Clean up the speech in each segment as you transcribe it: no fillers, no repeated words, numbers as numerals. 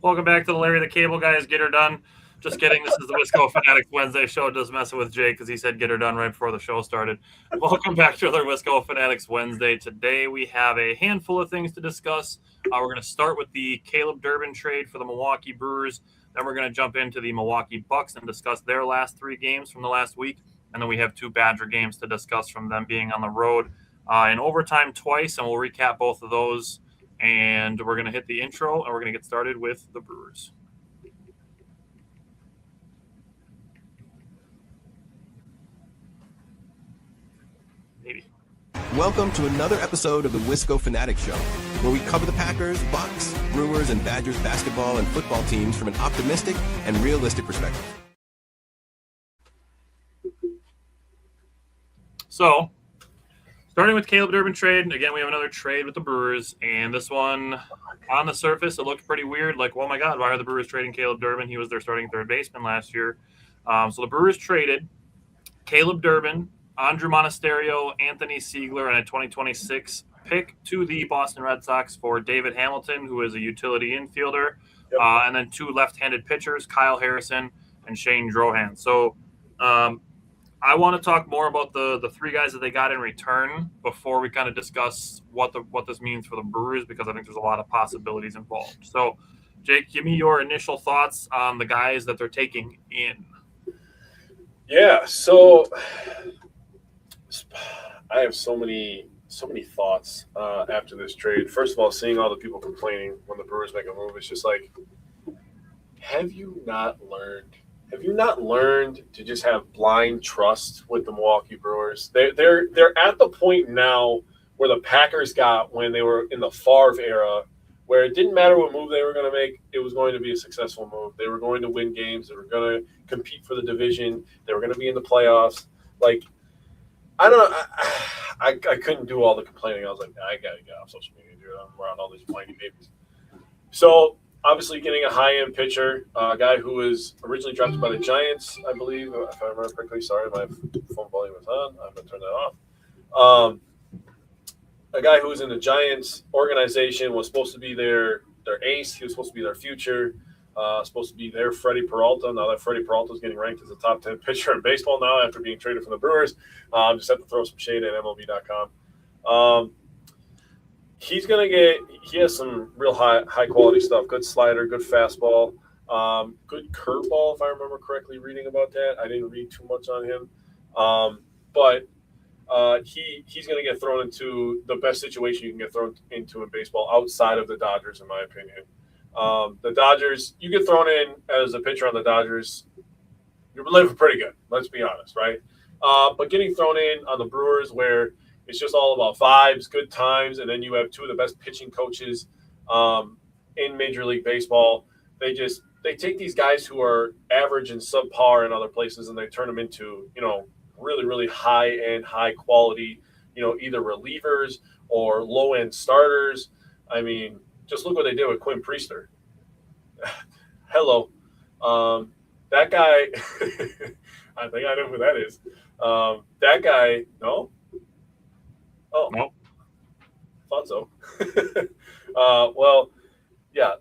Welcome back to the Larry the Cable Guys. Get her done. Just kidding. This is the Wisco Fanatics Wednesday show. Just messing with Jake because he said get her done right before the show started. Welcome back to another Wisco Fanatics Wednesday. Today we have a handful of things to discuss. We're going to start with the Caleb Durbin trade for the Milwaukee Brewers. Then we're going to jump into the Milwaukee Bucks and discuss their last three games from the last week. And then we have two Badger games to discuss from them being on the road in overtime twice, and we'll recap both of those. And we're going to hit the intro, and we're going to get started with the Brewers. Maybe. Welcome to another episode of the Wisco Fanatics Show, where we cover the Packers, Bucks, Brewers, and Badgers basketball and football teams from an optimistic and realistic perspective. So, starting with Caleb Durbin trade, again, we have another trade with the Brewers, and this one, on the surface, it looked pretty weird. Like, oh my God, why are the Brewers trading Caleb Durbin? He was their starting third baseman last year. So the Brewers traded Caleb Durbin, Andruw Monasterio, Anthony Siegler, and a 2026 pick to the Boston Red Sox for David Hamilton, who is a utility infielder, and then two left-handed pitchers, Kyle Harrison and Shane Drohan. So I want to talk more about the three guys that they got in return before we kind of discuss what this means for the Brewers, because I think there's a lot of possibilities involved. So, Jake, give me your initial thoughts on the guys that they're taking in. Yeah, so I have so many thoughts after this trade. First of all, seeing all the people complaining when the Brewers make a move, it's just like, have you not learned to just have blind trust with the Milwaukee Brewers? They're at the point now where the Packers got when they were in the Favre era, where it didn't matter what move they were going to make, it was going to be a successful move. They were going to win games. They were going to compete for the division. They were going to be in the playoffs. Like, I don't know. I couldn't do all the complaining. I was like, I got to get off social media, dude. I'm around all these whiny babies. So, obviously getting a high-end pitcher, a guy who was originally drafted by the Giants, I believe, if I remember correctly. Sorry, my phone volume was on. I'm going to turn that off. A guy who was in the Giants organization, was supposed to be their ace. He was supposed to be their future, supposed to be their Freddie Peralta. Now that Freddie Peralta is getting ranked as a top 10 pitcher in baseball now after being traded from the Brewers. Just have to throw some shade at MLB.com. He has some real high quality stuff. Good slider, good fastball, good curveball, if I remember correctly reading about that. I didn't read too much on him. But he's going to get thrown into the best situation you can get thrown into in baseball outside of the Dodgers, in my opinion. The Dodgers, you get thrown in as a pitcher on the Dodgers, you're living pretty good, let's be honest, right? But getting thrown in on the Brewers, where it's just all about vibes, good times, and then you have two of the best pitching coaches in Major League Baseball. They take these guys who are average and subpar in other places, and they turn them into, really, really high-end, high-quality, either relievers or low-end starters. I mean, just look what they did with Quinn Priester. Hello. That guy, I think I know who that is. That guy, no? Oh, Nope. Thought so. Well, yeah.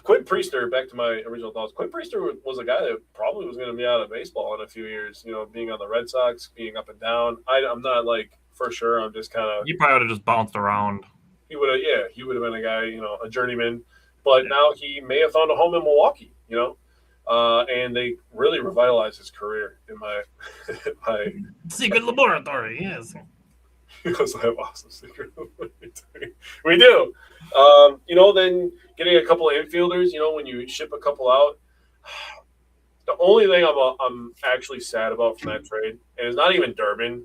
Quinn Priester, back to my original thoughts. Quinn Priester was a guy that probably was going to be out of baseball in a few years, being on the Red Sox, being up and down. I'm not like for sure. I'm just kind of. He probably would have just bounced around. He would have been a guy, a journeyman. But now he may have found a home in Milwaukee, and they really revitalized his career in my Secret laboratory, yes. We also have awesome secret laboratory. We do. Then getting a couple of infielders, when you ship a couple out. The only thing I'm actually sad about from that trade, and it's not even Durbin,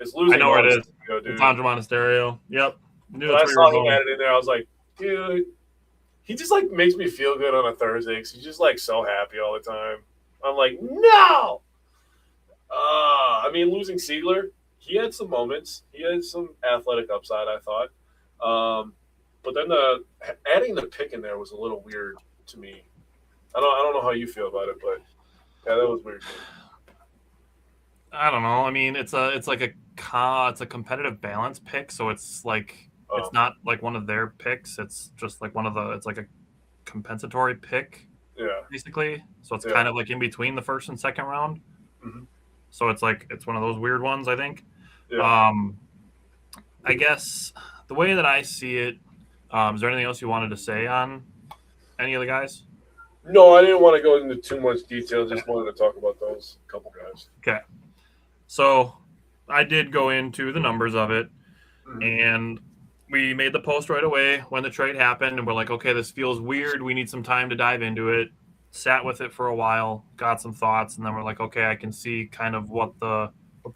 is losing. I know where it is. Dude. It's Andruw Monasterio. Yep. When I saw him added in there, I was like, dude, he just like makes me feel good on a Thursday because he's just like so happy all the time. I'm like, no. Losing Siegler, he had some moments. He had some athletic upside, I thought. But then adding the pick in there was a little weird to me. I don't know how you feel about it, but yeah, that was weird. I don't know. I mean, it's a competitive balance pick, so it's like it's not like one of their picks. It's just like it's like a compensatory pick, basically. So it's kind of like in between the first and second round. Mm-hmm. So it's like it's one of those weird ones, I think. Yeah. I guess the way that I see it, is there anything else you wanted to say on any of the guys? No, I didn't want to go into too much detail. Just wanted to talk about those couple guys. Okay. So I did go into the numbers of it, and we made the post right away when the trade happened, and we're like, okay, this feels weird. We need some time to dive into it. Sat with it for a while, got some thoughts, and then we're like, okay, I can see kind of what the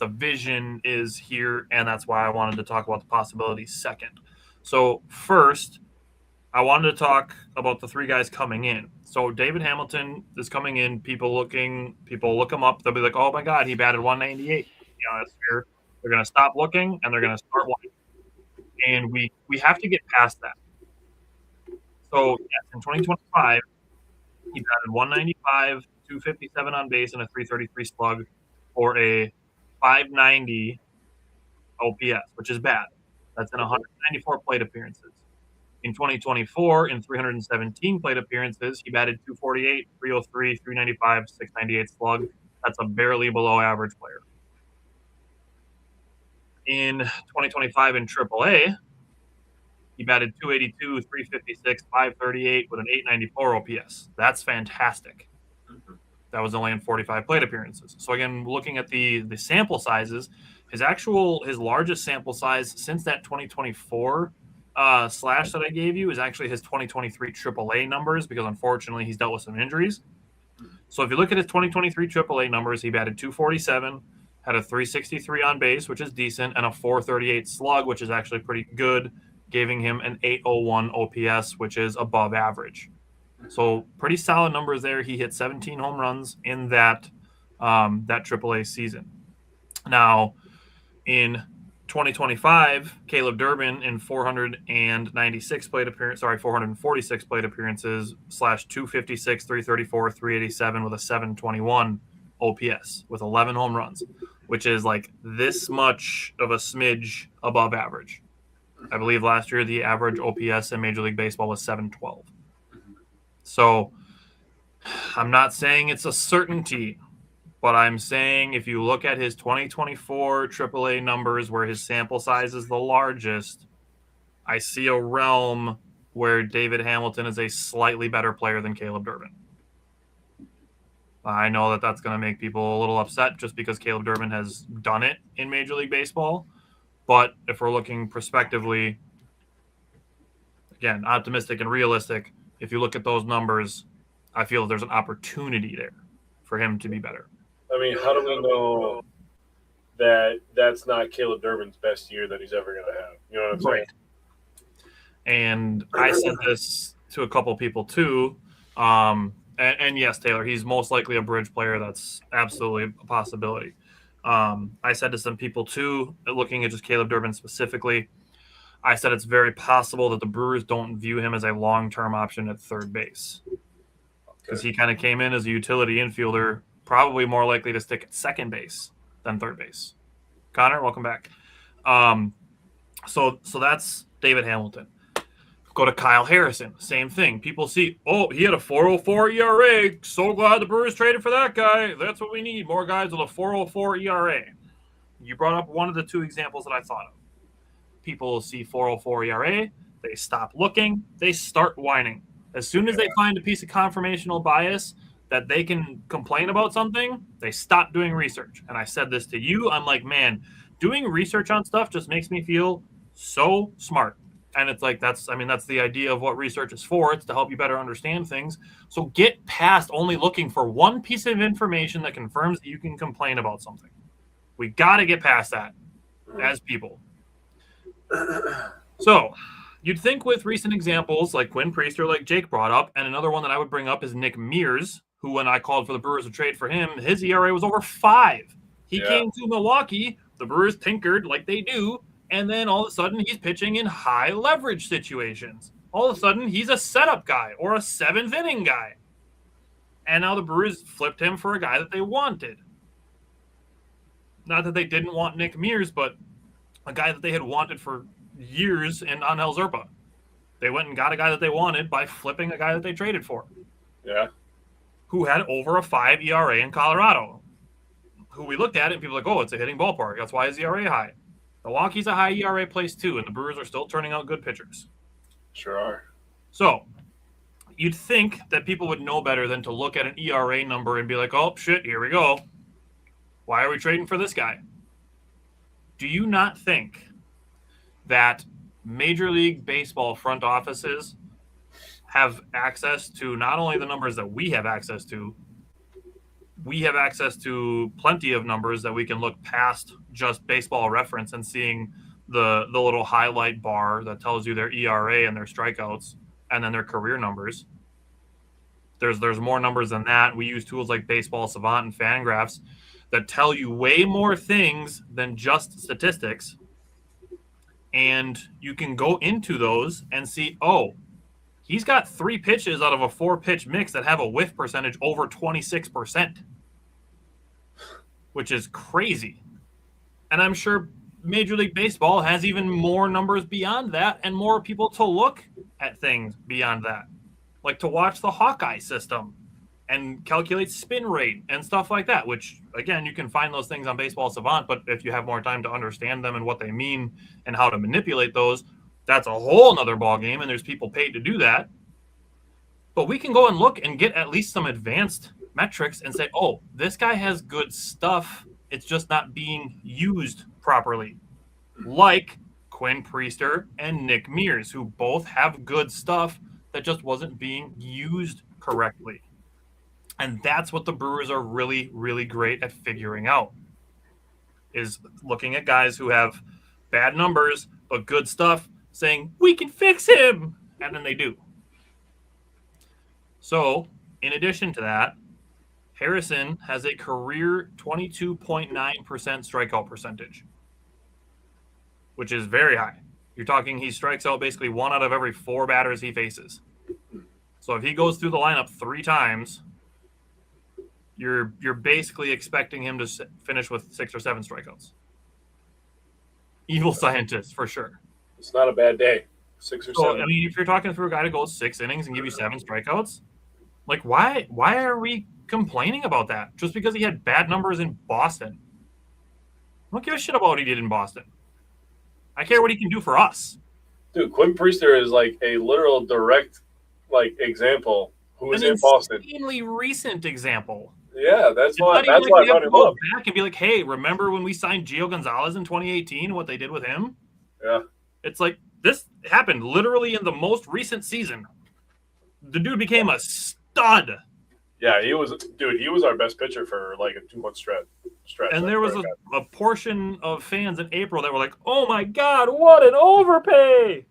vision is here, and that's why I wanted to talk about the possibilities second. So first, I wanted to talk about the three guys coming in. So David Hamilton is coming in. People look him up. They'll be like, oh my God, he batted 198. They're going to stop looking and they're going to start watching. And we have to get past that. So yes, in 2025, he batted 195, 257 on base, and a 333 slug for a 590 OPS, which is bad. That's in 194 plate appearances. In 2024, in 317 plate appearances, he batted 248, 303, 395, 698 slug. That's a barely below average player. In 2025 in AAA, he batted 282, 356, 538 with an 894 OPS. That's fantastic. That was only in 45 plate appearances. So again, looking at the sample sizes, his largest sample size since that 2024 slash that I gave you is actually his 2023 AAA numbers, because unfortunately he's dealt with some injuries. So if you look at his 2023 AAA numbers, he batted 247, had a 363 on base, which is decent, and a 438 slug, which is actually pretty good, giving him an 801 OPS, which is above average. So pretty solid numbers there. He hit 17 home runs in that AAA season. Now, in 2025, Caleb Durbin in 446 plate appearances slash 256, 334, 387 with a 721 OPS with 11 home runs, which is like this much of a smidge above average. I believe last year the average OPS in Major League Baseball was 712. So I'm not saying it's a certainty, but I'm saying if you look at his 2024 AAA numbers where his sample size is the largest, I see a realm where David Hamilton is a slightly better player than Caleb Durbin. I know that that's going to make people a little upset just because Caleb Durbin has done it in Major League Baseball. But if we're looking prospectively, again, optimistic and realistic, if you look at those numbers, I feel there's an opportunity there for him to be better. I mean, how do we know that that's not Caleb Durbin's best year that he's ever going to have? You know what I'm saying? And I said this to a couple people too. And yes, Taylor, he's most likely a bridge player. That's absolutely a possibility. I said to some people too, looking at just Caleb Durbin specifically, I said it's very possible that the Brewers don't view him as a long-term option at third base, because he kind of came in as a utility infielder, probably more likely to stick at second base than third base. Connor, welcome back. So that's David Hamilton. Go to Kyle Harrison. Same thing. People see, oh, he had a 4.04 ERA. So glad the Brewers traded for that guy. That's what we need. More guys with a 4.04 ERA. You brought up one of the two examples that I thought of. People see 4.04 ERA. They stop looking. They start whining. As soon as they find a piece of confirmational bias that they can complain about something, they stop doing research. And I said this to you. I'm like, man, doing research on stuff just makes me feel so smart. And it's like, that's the idea of what research is for. It's to help you better understand things. So get past only looking for one piece of information that confirms that you can complain about something. We got to get past that as people. So you'd think with recent examples like Quinn Priester, like Jake brought up, and another one that I would bring up is Nick Mears, who when I called for the Brewers to trade for him, his ERA was over 5. He came to Milwaukee. The Brewers tinkered like they do. And then all of a sudden, he's pitching in high leverage situations. All of a sudden, he's a setup guy or a 7th inning guy. And now the Brewers flipped him for a guy that they wanted. Not that they didn't want Nick Mears, but a guy that they had wanted for years in Angel Zerpa. They went and got a guy that they wanted by flipping a guy that they traded for. Yeah. Who had over a 5 ERA in Colorado. Who we looked at it and people were like, oh, it's a hitting ballpark. That's why his ERA high. Milwaukee's a high ERA place too, and the Brewers are still turning out good pitchers. Sure are. So you'd think that people would know better than to look at an ERA number and be like, oh, shit, here we go. Why are we trading for this guy? Do you not think that Major League Baseball front offices have access to not only the numbers that we have access to plenty of numbers that we can look past just Baseball Reference and seeing the little highlight bar that tells you their ERA and their strikeouts and then their career numbers. There's more numbers than that. We use tools like Baseball Savant and Fangraphs that tell you way more things than just statistics. And you can go into those and see, oh, he's got 3 pitches out of a 4-pitch mix that have a whiff percentage over 26%, which is crazy. And I'm sure Major League Baseball has even more numbers beyond that and more people to look at things beyond that, like to watch the Hawkeye system and calculate spin rate and stuff like that, which, again, you can find those things on Baseball Savant, but if you have more time to understand them and what they mean and how to manipulate those, that's a whole nother ballgame, and there's people paid to do that. But we can go and look and get at least some advanced metrics and say, oh, this guy has good stuff. It's just not being used properly. Like Quinn Priester and Nick Mears, who both have good stuff that just wasn't being used correctly. And that's what the Brewers are really, really great at figuring out, is looking at guys who have bad numbers but good stuff, saying, we can fix him, and then they do. So, in addition to that, Harrison has a career 22.9% strikeout percentage, which is very high. You're talking he strikes out basically 1 out of every 4 batters he faces. So if he goes through the lineup 3 times, you're basically expecting him to finish with 6 or 7 strikeouts. Evil scientist, for sure. It's not a bad day. 6 or 7. I mean, if you're talking through a guy to go 6 innings and give you 7 strikeouts, like why are we complaining about that? Just because he had bad numbers in Boston. I don't give a shit about what he did in Boston. I care what he can do for us. Dude, Quinn Priester is like a literal direct example who is in Boston. An extremely recent example. Yeah, that's why I brought him up. Back and be like, hey, remember when we signed Gio Gonzalez in 2018 and what they did with him? Yeah. It's like this happened literally in the most recent season. The dude became a stud. Yeah, he was our best pitcher for like a 2-month stretch. And there was a portion of fans in April that were like, oh my God, what an overpay.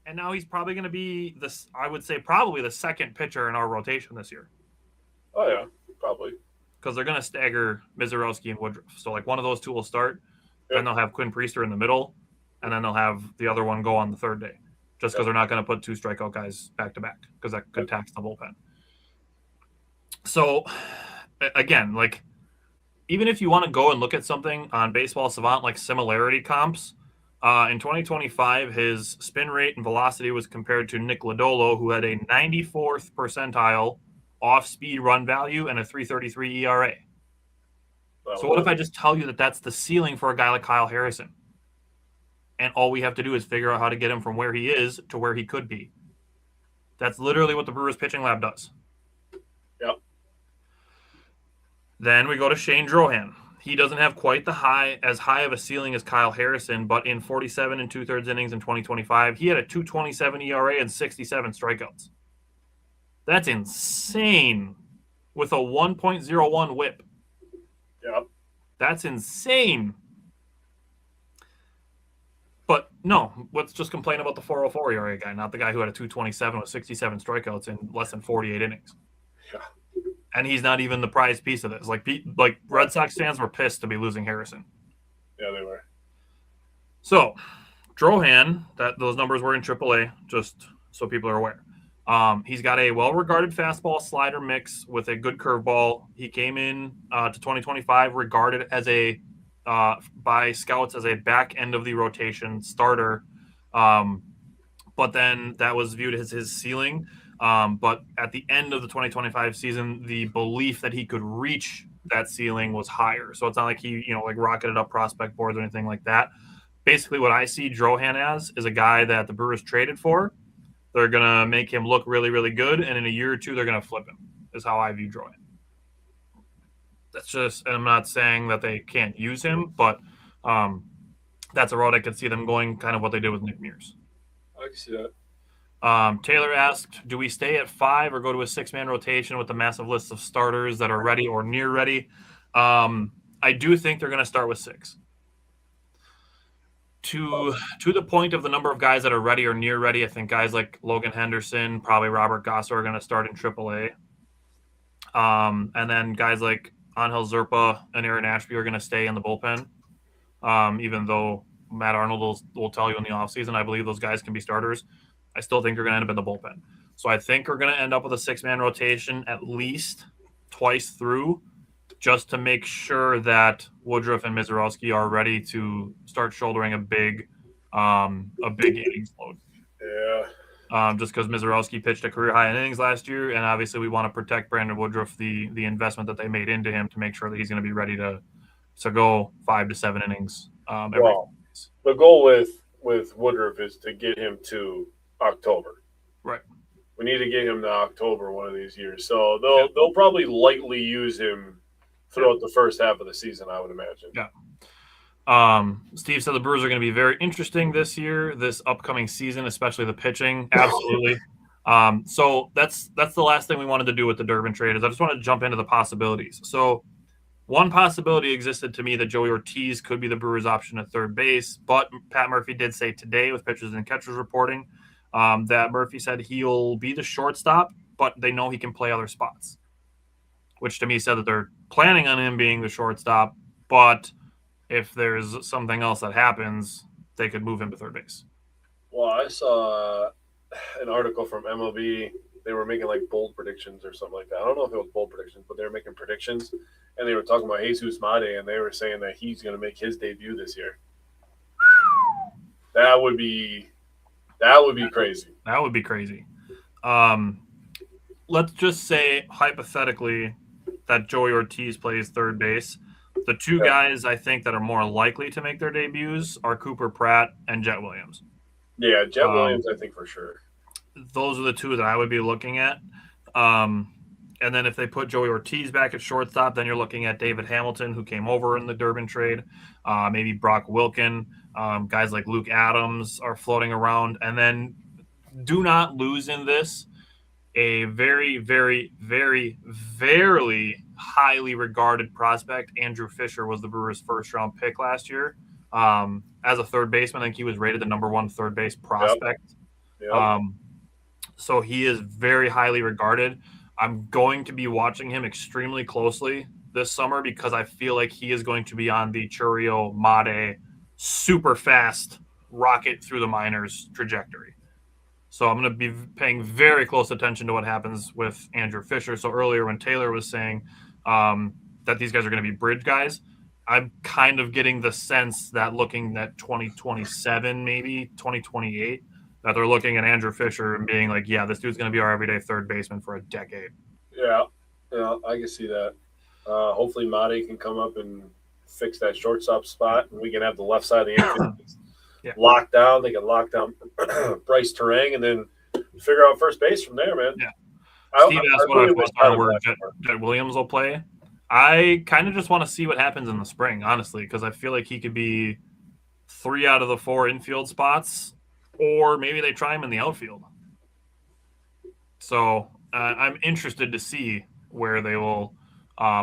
And now he's probably going to be probably the second pitcher in our rotation this year. Oh, yeah, probably. Because they're going to stagger Mizorowski and Woodruff. So, like, one of those 2 will start, then they'll have Quinn Priester in the middle, and then they'll have the other one go on the 3rd day. Just because they're not going to put 2 strikeout guys back-to-back, because that could tax the bullpen. So, again, like, even if you want to go and look at something on Baseball Savant, like similarity comps, in 2025, his spin rate and velocity was compared to Nick Lodolo, who had a 94th percentile off-speed run value and a 3.33 ERA. So what if I just tell you that that's the ceiling for a guy like Kyle Harrison? And all we have to do is figure out how to get him from where he is to where he could be. That's literally what the Brewers pitching lab does. Yep. Then we go to Shane Drohan. He doesn't have quite as high of a ceiling as Kyle Harrison, but in 47 and 2/3 innings in 2025, he had a 2.27 ERA and 67 strikeouts. That's insane with a 1.01 whip. Yep. That's insane. But no, let's just complain about the 4.04 ERA guy, not the guy who had a 2.27 with 67 strikeouts in less than 48 innings. Yeah. And he's not even the prize piece of this. Like Red Sox fans were pissed to be losing Harrison. Yeah, they were. So, Drohan, those numbers were in AAA, just so people are aware. He's got a well-regarded fastball slider mix with a good curveball. He came in to 2025 regarded as by scouts as a back end of the rotation starter. but then that was viewed as his ceiling. But at the end of the 2025 season, the belief that he could reach that ceiling was higher. So it's not like he, like rocketed up prospect boards or anything like that. Basically, what I see Drohan as is a guy that the Brewers traded for. They're going to make him look really, really good, and in a year or two, they're going to flip him, is how I view Drohan. That's just, and I'm not saying that they can't use him, but that's a road I could see them going, kind of what they did with Nick Mears. I can see that. Taylor asked, do we stay at 5 or go to a 6-man rotation with a massive list of starters that are ready or near ready? I do think they're going to start with 6. To the point of the number of guys that are ready or near ready, I think guys like Logan Henderson, probably Robert Gosso are going to start in AAA. And then guys like Angel Zerpa and Aaron Ashby are going to stay in the bullpen. Even though Matt Arnold will tell you in the offseason, I believe those guys can be starters. I still think they're going to end up in the bullpen. So I think we're going to end up with a 6-man rotation at least twice through, just to make sure that Woodruff and Mizorowski are ready to start shouldering a big innings load. Yeah. Just because Mizorowski pitched a career-high in innings last year, and obviously we want to protect Brandon Woodruff, the investment that they made into him, to make sure that he's going to be ready to go 5 to 7 innings. The goal with Woodruff is to get him to October. Right. We need to get him to October one of these years. So they'll probably lightly use him throughout the first half of the season, I would imagine. Yeah. Steve said the Brewers are going to be very interesting this year, this upcoming season, especially the pitching. Absolutely. So that's the last thing we wanted to do with the Durbin trade is I just want to jump into the possibilities. So one possibility existed to me that Joey Ortiz could be the Brewers' option at third base, but Pat Murphy did say today with pitchers and catchers reporting that Murphy said he'll be the shortstop, but they know he can play other spots, which to me said that they're planning on him being the shortstop, but if there's something else that happens, they could move him to third base. Well, I saw an article from MLB. They were making like bold predictions or something like that. I don't know if it was bold predictions, but they were making predictions, and they were talking about Jesus Mate, and they were saying that he's going to make his debut this year. That would be crazy. That would be crazy. Let's just say hypothetically that Joey Ortiz plays third base. The two guys I think that are more likely to make their debuts are Cooper Pratt and Jet Williams. Yeah, Jet Williams, I think for sure. Those are the two that I would be looking at. And then if they put Joey Ortiz back at shortstop, then you're looking at David Hamilton, who came over in the Durbin trade, maybe Brock Wilken. Guys like Luke Adams are floating around. And then do not lose in this. A very, very, very, very highly regarded prospect, Andrew Fisher, was the Brewers' first-round pick last year. As a third baseman, I think he was rated the number 1 third base prospect. Yep. So he is very highly regarded. I'm going to be watching him extremely closely this summer because I feel like he is going to be on the Churio Made super fast rocket through the minors trajectory. So I'm going to be paying very close attention to what happens with Andrew Fisher. So earlier when Taylor was saying that these guys are going to be bridge guys, I'm kind of getting the sense that looking at 2027, maybe 2028, that they're looking at Andrew Fisher and being like, yeah, this dude's going to be our everyday third baseman for a decade. Yeah, I can see that. Hopefully Mate can come up and fix that shortstop spot, and we can have the left side of the infield locked down. They can lock down Bryce Terang and then figure out first base from there, man. Yeah. Steve asked what I thought where Jet Williams will play. I kind of just want to see what happens in the spring, honestly, because I feel like he could be 3 out of the 4 infield spots, or maybe they try him in the outfield. So I'm interested to see where they will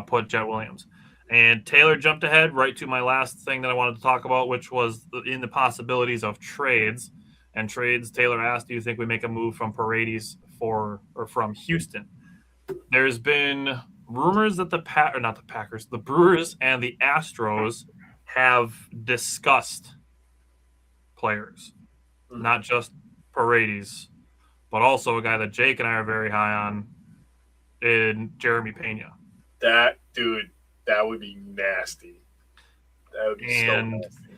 put Jet Williams. And Taylor jumped ahead right to my last thing that I wanted to talk about, which was in the possibilities of trades. And trades, Taylor asked, do you think we make a move from Paredes from Houston? There's been rumors that the Brewers and the Astros have discussed players, not just Paredes, but also a guy that Jake and I are very high on in Jeremy Pena. That dude, that would be nasty. That would be so nasty.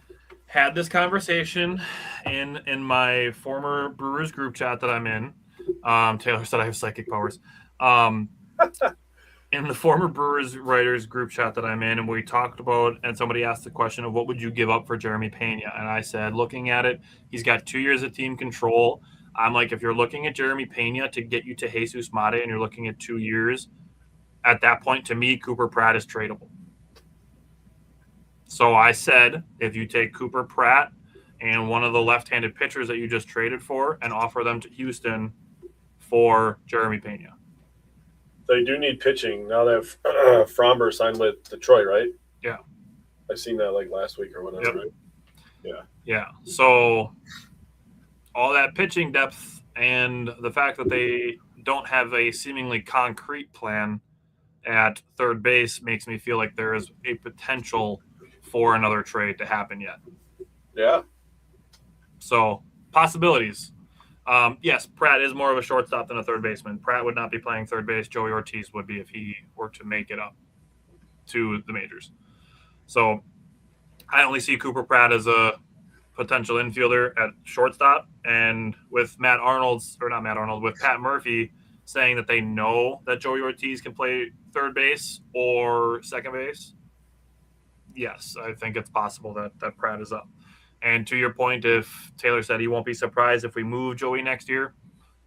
had this conversation in my former Brewers group chat that I'm in. Taylor said I have psychic powers. In the former Brewers writers group chat that I'm in, and we talked about, and somebody asked the question of what would you give up for Jeremy Pena? And I said, looking at it, he's got 2 years of team control. I'm like, if you're looking at Jeremy Pena to get you to Jesus Mate and you're looking at 2 years, at that point, to me, Cooper Pratt is tradable. So I said, if you take Cooper Pratt and one of the left-handed pitchers that you just traded for and offer them to Houston for Jeremy Pena. They do need pitching now that Fromber signed with Detroit, right? Yeah. I seen that like last week or whatever, Yep. right? Yeah. Yeah. So all that pitching depth and the fact that they don't have a seemingly concrete plan at third base makes me feel like there is a potential for another trade to happen yet. Yeah. So possibilities. Yes, Pratt is more of a shortstop than a third baseman. Pratt would not be playing third base. Joey Ortiz would be if he were to make it up to the majors. So I only see Cooper Pratt as a potential infielder at shortstop. And with Pat Murphy saying that they know that Joey Ortiz can play third base or second base, yes, I think it's possible that Pratt is up. And to your point, if Taylor said he won't be surprised if we move Joey next year,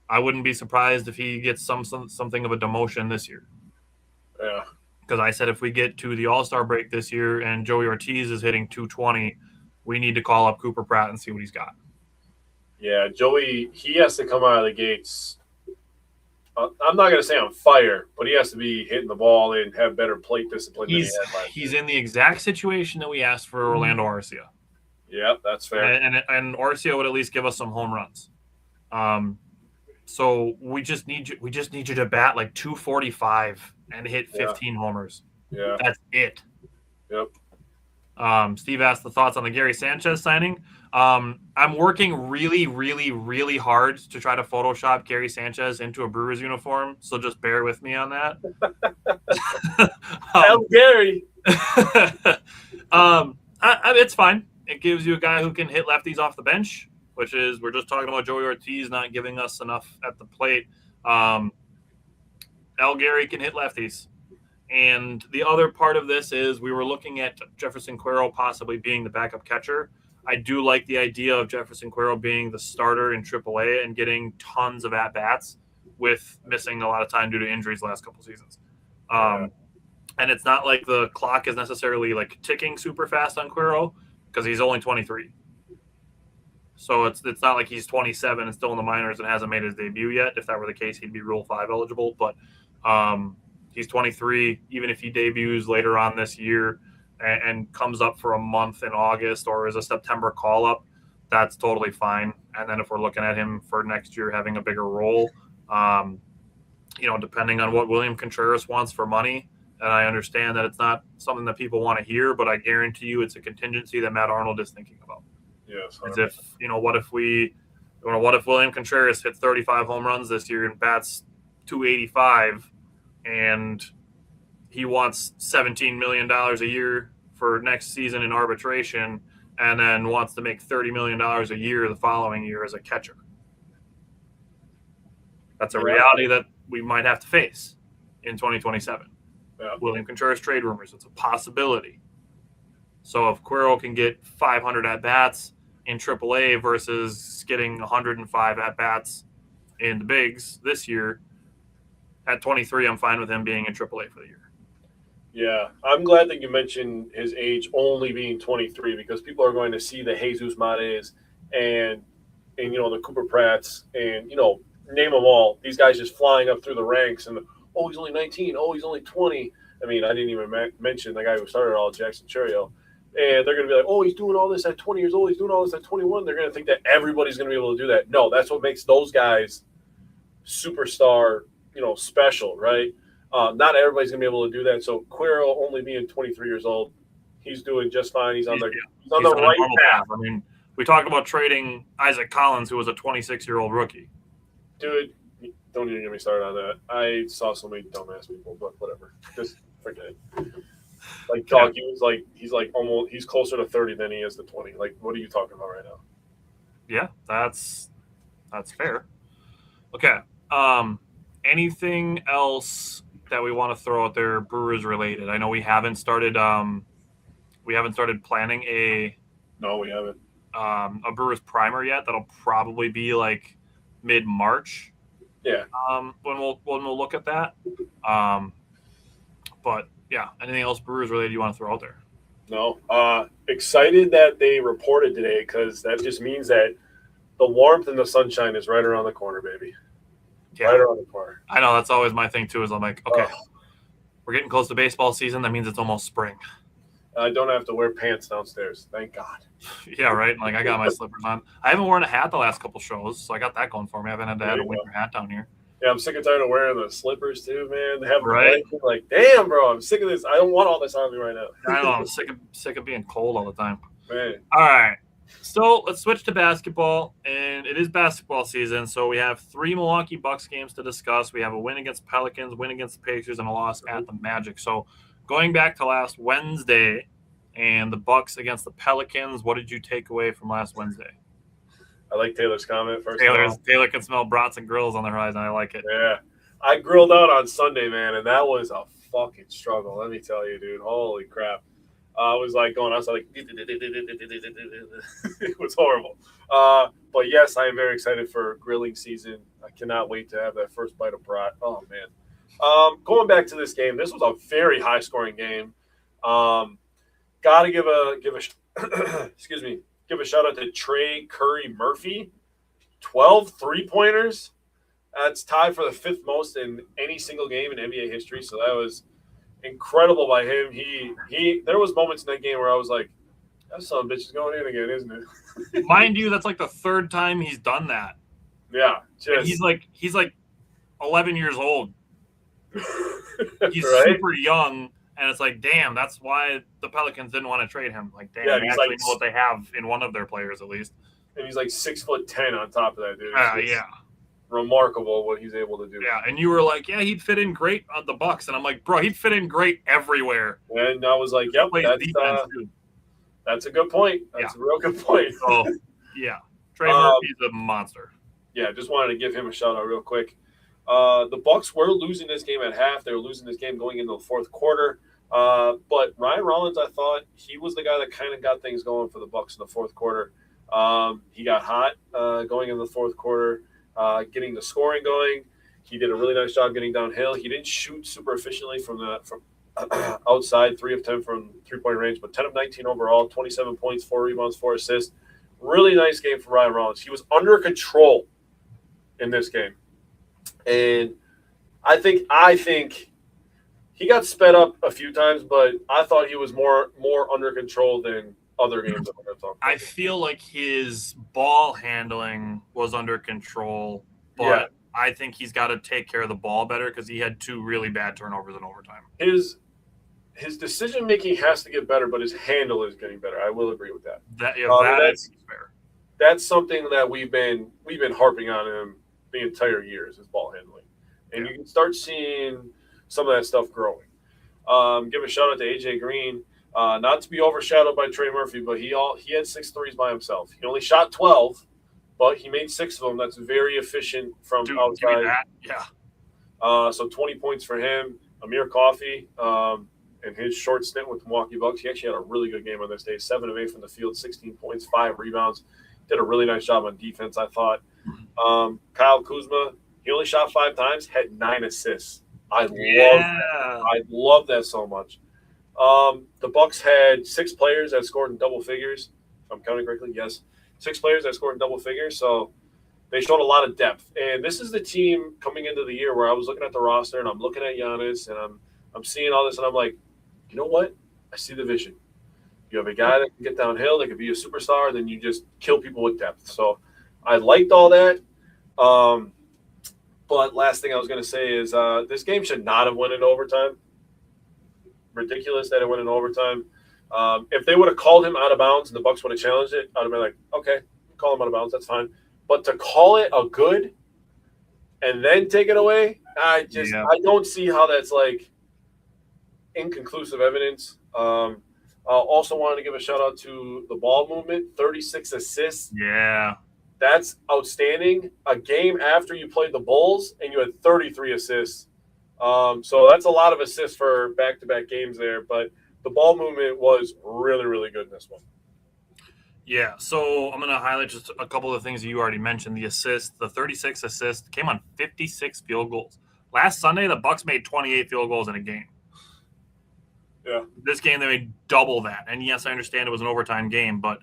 I wouldn't be surprised if he gets something of a demotion this year. Yeah. Because I said if we get to the All-Star break this year and Joey Ortiz is hitting 220, we need to call up Cooper Pratt and see what he's got. Yeah, Joey, he has to come out of the gates. I'm not going to say on fire, but he has to be hitting the ball and have better plate discipline than he had last He's year. in the exact situation that we asked for Orlando Arcia. Yeah, that's fair. And Arcia would at least give us some home runs. So we just need you to bat like 245 and hit 15 homers. Yeah. That's it. Yep. Steve asked the thoughts on the Gary Sanchez signing. I'm working really, really, really hard to try to Photoshop Gary Sanchez into a Brewers uniform, so just bear with me on that. Gary. It's fine. It gives you a guy who can hit lefties off the bench, which is we're just talking about Joey Ortiz not giving us enough at the plate. Gary can hit lefties. And the other part of this is we were looking at Jefferson Cuero possibly being the backup catcher. I do like the idea of Jefferson Cuero being the starter in AAA and getting tons of at-bats with missing a lot of time due to injuries the last couple seasons. And it's not like the clock is necessarily like ticking super fast on Cuero because he's only 23. So it's not like he's 27 and still in the minors and hasn't made his debut yet. If that were the case, he'd be Rule 5 eligible. But he's 23. Even if he debuts later on this year and comes up for a month in August or is a September call-up, that's totally fine. And then if we're looking at him for next year having a bigger role, depending on what William Contreras wants for money, and I understand that it's not something that people want to hear, but I guarantee you it's a contingency that Matt Arnold is thinking about. Yes. As if, what if William Contreras hits 35 home runs this year and bats 285 and he wants $17 million a year for next season in arbitration and then wants to make $30 million a year the following year as a catcher. That's a reality that we might have to face in 2027. Yeah. William Contreras trade rumors, it's a possibility. So if Cuero can get 500 at-bats in AAA versus getting 105 at-bats in the bigs this year, at 23, I'm fine with him being in AAA for the year. Yeah, I'm glad that you mentioned his age only being 23 because people are going to see the Jesus Mates and the Cooper Pratts and name them all. These guys just flying up through the ranks and he's only 19. Oh, he's only 20. I mean, I didn't even mention the guy who started all, Jackson Cherio. And they're going to be like, oh, he's doing all this at 20 years old. He's doing all this at 21. They're going to think that everybody's going to be able to do that. No, that's what makes those guys superstar, special, right? Not everybody's going to be able to do that. So Cuero only being 23 years old, he's doing just fine. He's on the right path. I mean, we talked about trading Isaac Collins, who was a 26-year-old rookie. Dude, don't even get me started on that. I saw so many dumbass people, but whatever. Just forget it. Like dog, he's almost he's closer to 30 than he is to 20. Like, what are you talking about right now? Yeah, that's fair. Okay. Anything else that we want to throw out there Brewers related? I know we haven't started planning No, we haven't. A Brewers primer yet. That'll probably be like mid-March. Yeah. When we'll look at that. But yeah, anything else Brewers related you want to throw out there? No. Excited that they reported today because that just means that the warmth and the sunshine is right around the corner, baby. Yeah. Right around the corner. I know that's always my thing too. Is I'm like, okay, we're getting close to baseball season. That means it's almost spring. I don't have to wear pants downstairs. Thank God. Yeah, right. Like I got my slippers on. I haven't worn a hat the last couple shows, so I got that going for me. I haven't had to add a winter hat down here. Yeah, I'm sick and tired of wearing the slippers too, man. They have right. Like, damn, bro, I'm sick of this. I don't want all this on me right now. I know. I'm sick of being cold all the time. Man. All right. So let's switch to basketball, and it is basketball season. So we have 3 Milwaukee Bucks games to discuss. We have a win against Pelicans, win against the Pacers, and a loss at the Magic. So going back to last Wednesday and the Bucks against the Pelicans, what did you take away from last Wednesday? I like Taylor's comment first. Taylor can smell brats and grills on the horizon. I like it. Yeah. I grilled out on Sunday, man, and that was a fucking struggle. Let me tell you, dude. Holy crap. I was like going outside, like, it was horrible. But yes, I am very excited for grilling season. I cannot wait to have that first bite of brat. Oh, man. Going back to this game, this was a very high scoring game. Got to give a excuse me, give a shout out to Trey Curry Murphy. 12 3-pointers. That's tied for the 5th most in any single game in NBA history. So that was incredible by him. There was moments in that game where I was like, that son of a bitch is going in again, isn't it? Mind you, that's like the 3rd time he's done that. Yeah. He's like 11 years old. He's right? super young, and it's like, damn, that's why the Pelicans didn't want to trade him. Like, damn, they actually know what they have in one of their players at least. And he's like 6'10" on top of that, dude. Yeah. Remarkable what he's able to do. Yeah, and you were like, yeah, he'd fit in great on the Bucks, and I'm like, bro, he'd fit in great everywhere. And I was like, yep, that's a good point. That's a real good point. So, yeah, Trey Murphy's a monster. Yeah, just wanted to give him a shout out real quick. The Bucks were losing this game at half. They were losing this game going into the 4th quarter. But Ryan Rollins, I thought he was the guy that kind of got things going for the Bucks in the 4th quarter. He got hot going in the 4th quarter. Getting the scoring going. He did a really nice job getting downhill. He didn't shoot super efficiently from outside, 3 of 10 from 3-point range, but 10 of 19 overall, 27 points, 4 rebounds, 4 assists. Really nice game for Ryan Rollins. He was under control in this game. And I think he got sped up a few times, but I thought he was more under control than other games that we're going to talk about. I feel like his ball handling was under control, but I think he's got to take care of the ball better because he had 2 really bad turnovers in overtime. His decision making has to get better, but his handle is getting better. I will agree with that. That's fair. That's something that we've been harping on him the entire year is his ball handling, and you can start seeing some of that stuff growing. Give a shout out to AJ Green. Not to be overshadowed by Trey Murphy, but he had 6 threes by himself. He only shot 12, but he made 6 of them. That's very efficient from outside. Give me that. Yeah. So 20 points for him. Amir Coffey, in his short stint with the Milwaukee Bucks, he actually had a really good game on this day. 7 of 8 from the field, 16 points, 5 rebounds. Did a really nice job on defense, I thought. Kyle Kuzma, he only shot 5 times, had 9 assists. I love that so much. The Bucks had 6 players that scored in double figures. If I'm counting correctly, yes. 6 players that scored in double figures, so they showed a lot of depth. And this is the team coming into the year where I was looking at the roster and I'm looking at Giannis and I'm seeing all this and I'm like, you know what? I see the vision. You have a guy that can get downhill, that could be a superstar, then you just kill people with depth. So I liked all that. But last thing I was going to say is this game should not have went in overtime. Ridiculous that it went in overtime. If they would have called him out of bounds and the Bucks would have challenged it, I'd have been like, okay, call him out of bounds, that's fine. But to call it a good and then take it away, I don't see how that's like inconclusive evidence. Also wanted to give a shout out to the ball movement, 36 assists. Yeah. That's outstanding. A game after you played the Bulls and you had 33 assists. So that's a lot of assists for back-to-back games there. But the ball movement was really, really good in this one. Yeah, so I'm going to highlight just a couple of the things you already mentioned. The assist, the 36 assists came on 56 field goals. Last Sunday, the Bucks made 28 field goals in a game. Yeah. This game, they made double that. And yes, I understand it was an overtime game, but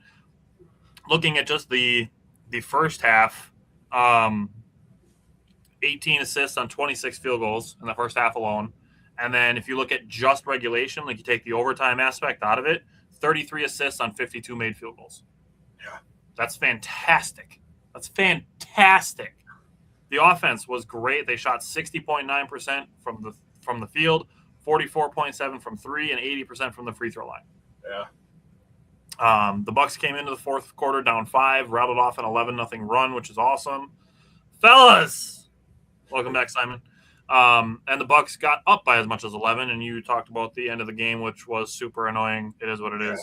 looking at just the first half, 18 assists on 26 field goals in the first half alone. And then if you look at just regulation, like you take the overtime aspect out of it, 33 assists on 52 made field goals. Yeah. That's fantastic. That's fantastic. The offense was great. They shot 60.9% from the field, 44.7% from three, and 80% from the free throw line. Yeah. The Bucks came into the fourth quarter down 5, rattled off an 11-0 run, which is awesome. Fellas, welcome back, Simon. And the Bucks got up by as much as 11, and you talked about the end of the game, which was super annoying. It is what it is.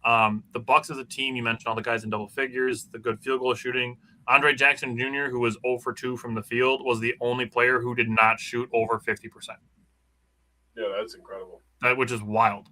The Bucks as a team, you mentioned all the guys in double figures, the good field goal shooting. Andre Jackson Jr., who was 0 for 2 from the field, was the only player who did not shoot over 50%. Yeah, that's incredible. Which is wild.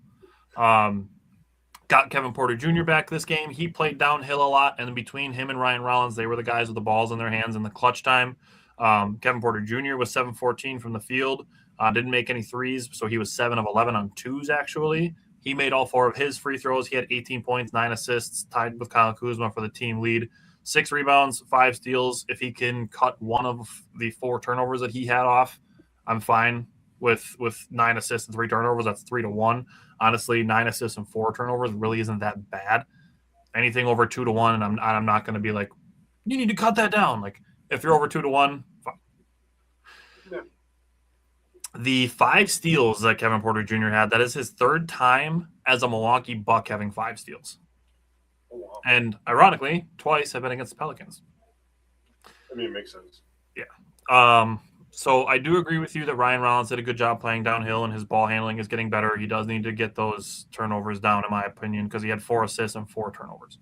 Got Kevin Porter Jr. back this game. He played downhill a lot, and between him and Ryan Rollins, they were the guys with the balls in their hands in the clutch time. Kevin Porter Jr. was 7-14 from the field. Didn't make any threes, so he was 7 of 11 on twos, actually. He made all 4 of his free throws. He had 18 points, 9 assists, tied with Kyle Kuzma for the team lead. 6 rebounds, 5 steals. If he can cut one of the 4 turnovers that he had off, I'm fine with 9 assists and 3 turnovers. That's 3-1. Honestly, 9 assists and 4 turnovers really isn't that bad. Anything over 2-1, and I'm not going to be like, you need to cut that down. Like, if you're over 2-1, fine. Yeah. The 5 steals that Kevin Porter Jr. had, that is his 3rd time as a Milwaukee Buck having 5 steals. Oh, wow. And ironically, twice have been against the Pelicans. I mean, it makes sense. Yeah. So I do agree with you that Ryan Rollins did a good job playing downhill, and his ball handling is getting better. He does need to get those turnovers down, in my opinion, because he had 4 assists and 4 turnovers.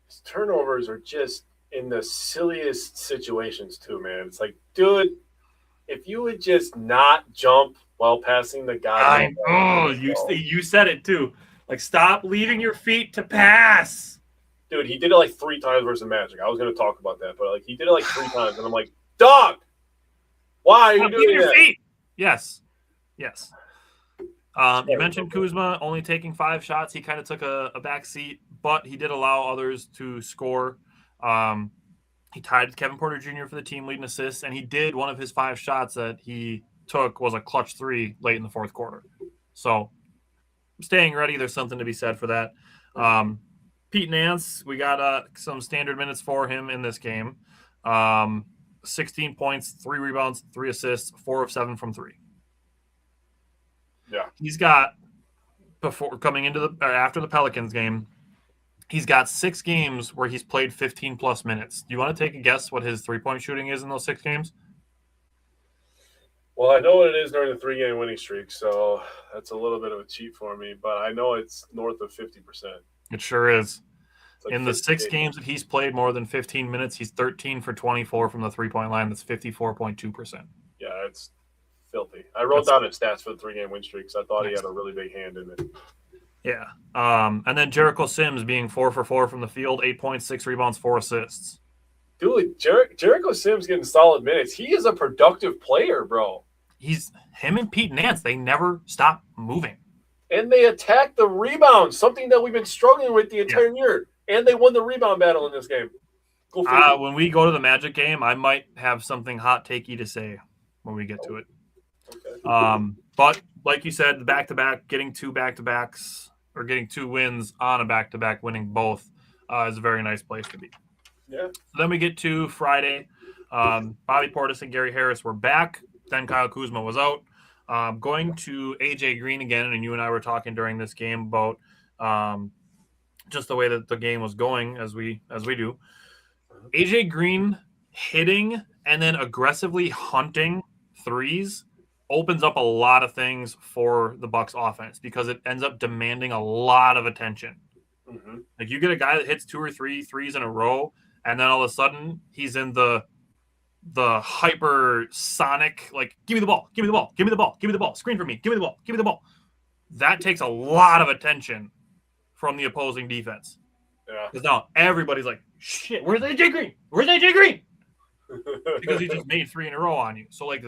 His turnovers are just in the silliest situations too, man. It's like, dude, if you would just not jump while passing the guy. You said it too. Like, stop leaving your feet to pass. Dude, he did it like 3 times versus Magic. I was going to talk about that, but like he did it like 3 times, and I'm like, dog, why are you doing your that? feet? Yes. You mentioned Kuzma only taking 5 shots. He kind of took a back seat, but he did allow others to score. He tied Kevin Porter Jr. for the team lead in assists, and he did one of his 5 shots that he took was a clutch 3 late in the fourth quarter. So staying ready, there's something to be said for that. Pete Nance, we got some standard minutes for him in this game. 16 points, 3 rebounds, 3 assists, 4 of 7 from 3. Yeah. He's got, after the Pelicans game, he's got 6 games where he's played 15-plus minutes. Do you want to take a guess what his three-point shooting is in those 6 games? Well, I know what it is during the 3-game winning streak, so that's a little bit of a cheat for me, but I know it's north of 50%. It sure is. Like in the 6 games that he's played more than 15 minutes, he's 13 for 24 from the three-point line. That's 54.2%. Yeah, it's filthy. I wrote down his stats for the 3-game win streak because I thought he had a really big hand in it. Yeah. And then Jericho Sims being 4 for 4 from the field, 8 points, 6 rebounds, 4 assists. Dude, Jericho Sims getting solid minutes. He is a productive player, bro. Him and Pete Nance, they never stop moving. And they attack the rebound, something that we've been struggling with the entire year. And they won the rebound battle in this game. Go when we go to the Magic game, I might have something hot takey to say when we get to it. Okay. But like you said, the back-to-back, getting 2 back-to-backs or getting 2 wins on a back-to-back, winning both is a very nice place to be. Yeah. So then we get to Friday. Bobby Portis and Gary Harris were back. Then Kyle Kuzma was out. Going to AJ Green again, and you and I were talking during this game about just the way that the game was going, as we do. AJ Green hitting and then aggressively hunting threes opens up a lot of things for the Bucks offense because it ends up demanding a lot of attention. Mm-hmm. Like you get a guy that hits 2 or 3 threes in a row, and then all of a sudden he's in the hypersonic, like, give me the ball, give me the ball, give me the ball, give me the ball, screen for me, give me the ball, give me the ball. That takes a lot of attention from the opposing defense. Yeah. Because now everybody's like, shit, where's AJ Green? Where's AJ Green? Because he just made 3 in a row on you. So like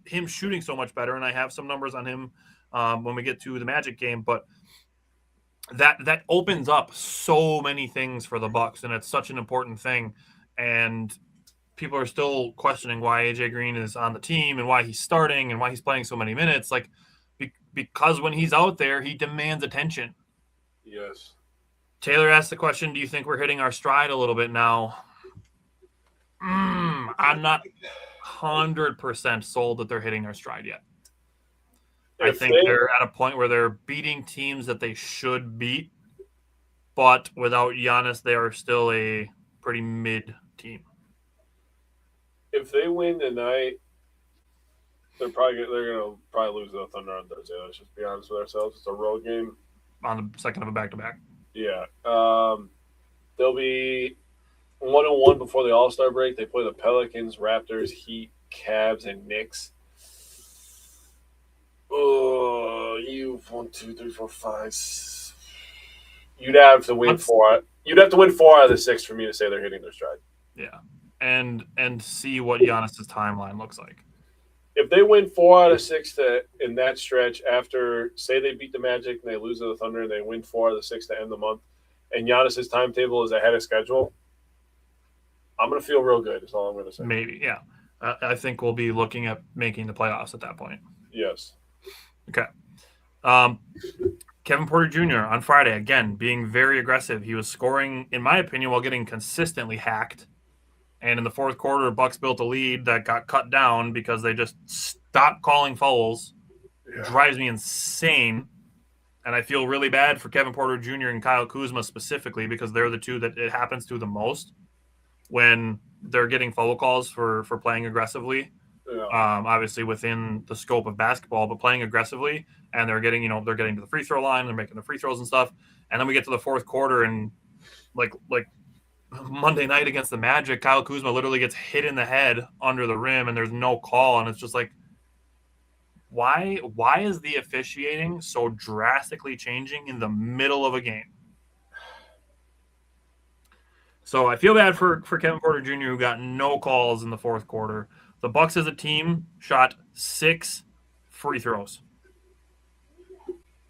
him shooting so much better, and I have some numbers on him when we get to the Magic game, but that opens up so many things for the Bucks, and it's such an important thing. And people are still questioning why AJ Green is on the team and why he's starting and why he's playing so many minutes. Like because when he's out there, he demands attention. Yes. Taylor asked the question, do you think we're hitting our stride a little bit now? I'm not 100% sold that they're hitting their stride yet. I think they're at a point where they're beating teams that they should beat, but without Giannis, they are still a pretty mid team. If they win tonight, they're gonna lose to the Thunder on Thursday. Let's just be honest with ourselves. It's a road game on the second of a back-to-back. Yeah, they'll be 1-1 before the All-Star break. They play the Pelicans, Raptors, Heat, Cavs, and Knicks. Oh, 1, 2, 3, 4, 5. You'd have to win 4. You'd have to win 4 out of the 6 for me to say they're hitting their stride. Yeah, and see what Giannis's timeline looks like. If they win 4 out of 6 in that stretch after, say they beat the Magic and they lose to the Thunder and they win 4 out of the 6 to end the month, and Giannis's timetable is ahead of schedule, I'm going to feel real good is all I'm going to say. Maybe, yeah. I think we'll be looking at making the playoffs at that point. Yes. Okay. Kevin Porter Jr. on Friday, again, being very aggressive. He was scoring, in my opinion, while getting consistently hacked. And in the fourth quarter, Bucks built a lead that got cut down because they just stopped calling fouls. Yeah. It drives me insane. And I feel really bad for Kevin Porter Jr. and Kyle Kuzma specifically because they're the two that it happens to the most when they're getting foul calls for playing aggressively. Yeah. Obviously within the scope of basketball, but playing aggressively, and they're getting to the free throw line, they're making the free throws and stuff. And then we get to the fourth quarter and like Monday night against the Magic, Kyle Kuzma literally gets hit in the head under the rim and there's no call. And it's just like, why is the officiating so drastically changing in the middle of a game? So I feel bad for Kevin Porter Jr., who got no calls in the fourth quarter. The Bucks as a team shot 6 free throws.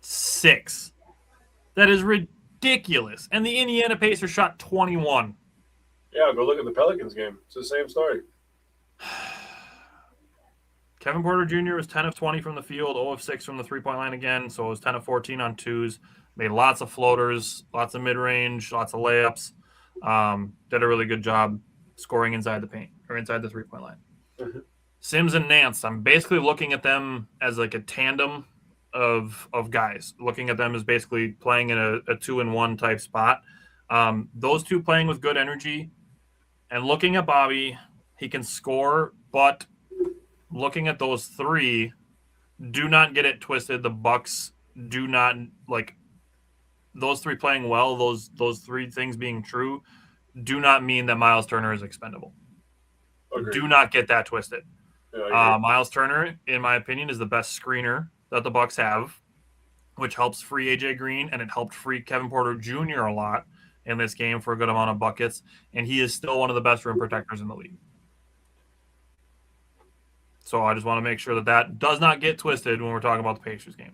6. That is ridiculous. And the Indiana Pacers shot 21. Yeah, go look at the Pelicans game. It's the same story. Kevin Porter Jr. was 10 of 20 from the field, 0 of 6 from the three-point line again, so it was 10 of 14 on twos. Made lots of floaters, lots of mid-range, lots of layups. Did a really good job scoring inside the paint or inside the three-point line. Mm-hmm. Sims and Nance, I'm basically looking at them as like a tandem of guys. Looking at them as basically playing in a 2-in-1 type spot. Those two playing with good energy. And looking at Bobby, he can score, but looking at those three, do not get it twisted. The Bucks do not like those three playing well. Those three things being true do not mean that Miles Turner is expendable. Agreed. Do not get that twisted. Yeah, Miles Turner, in my opinion, is the best screener that the Bucks have, which helps free AJ Green, and it helped free Kevin Porter Jr. a lot in this game for a good amount of buckets, and he is still one of the best rim protectors in the league. So I just want to make sure that does not get twisted when we're talking about the Pacers game.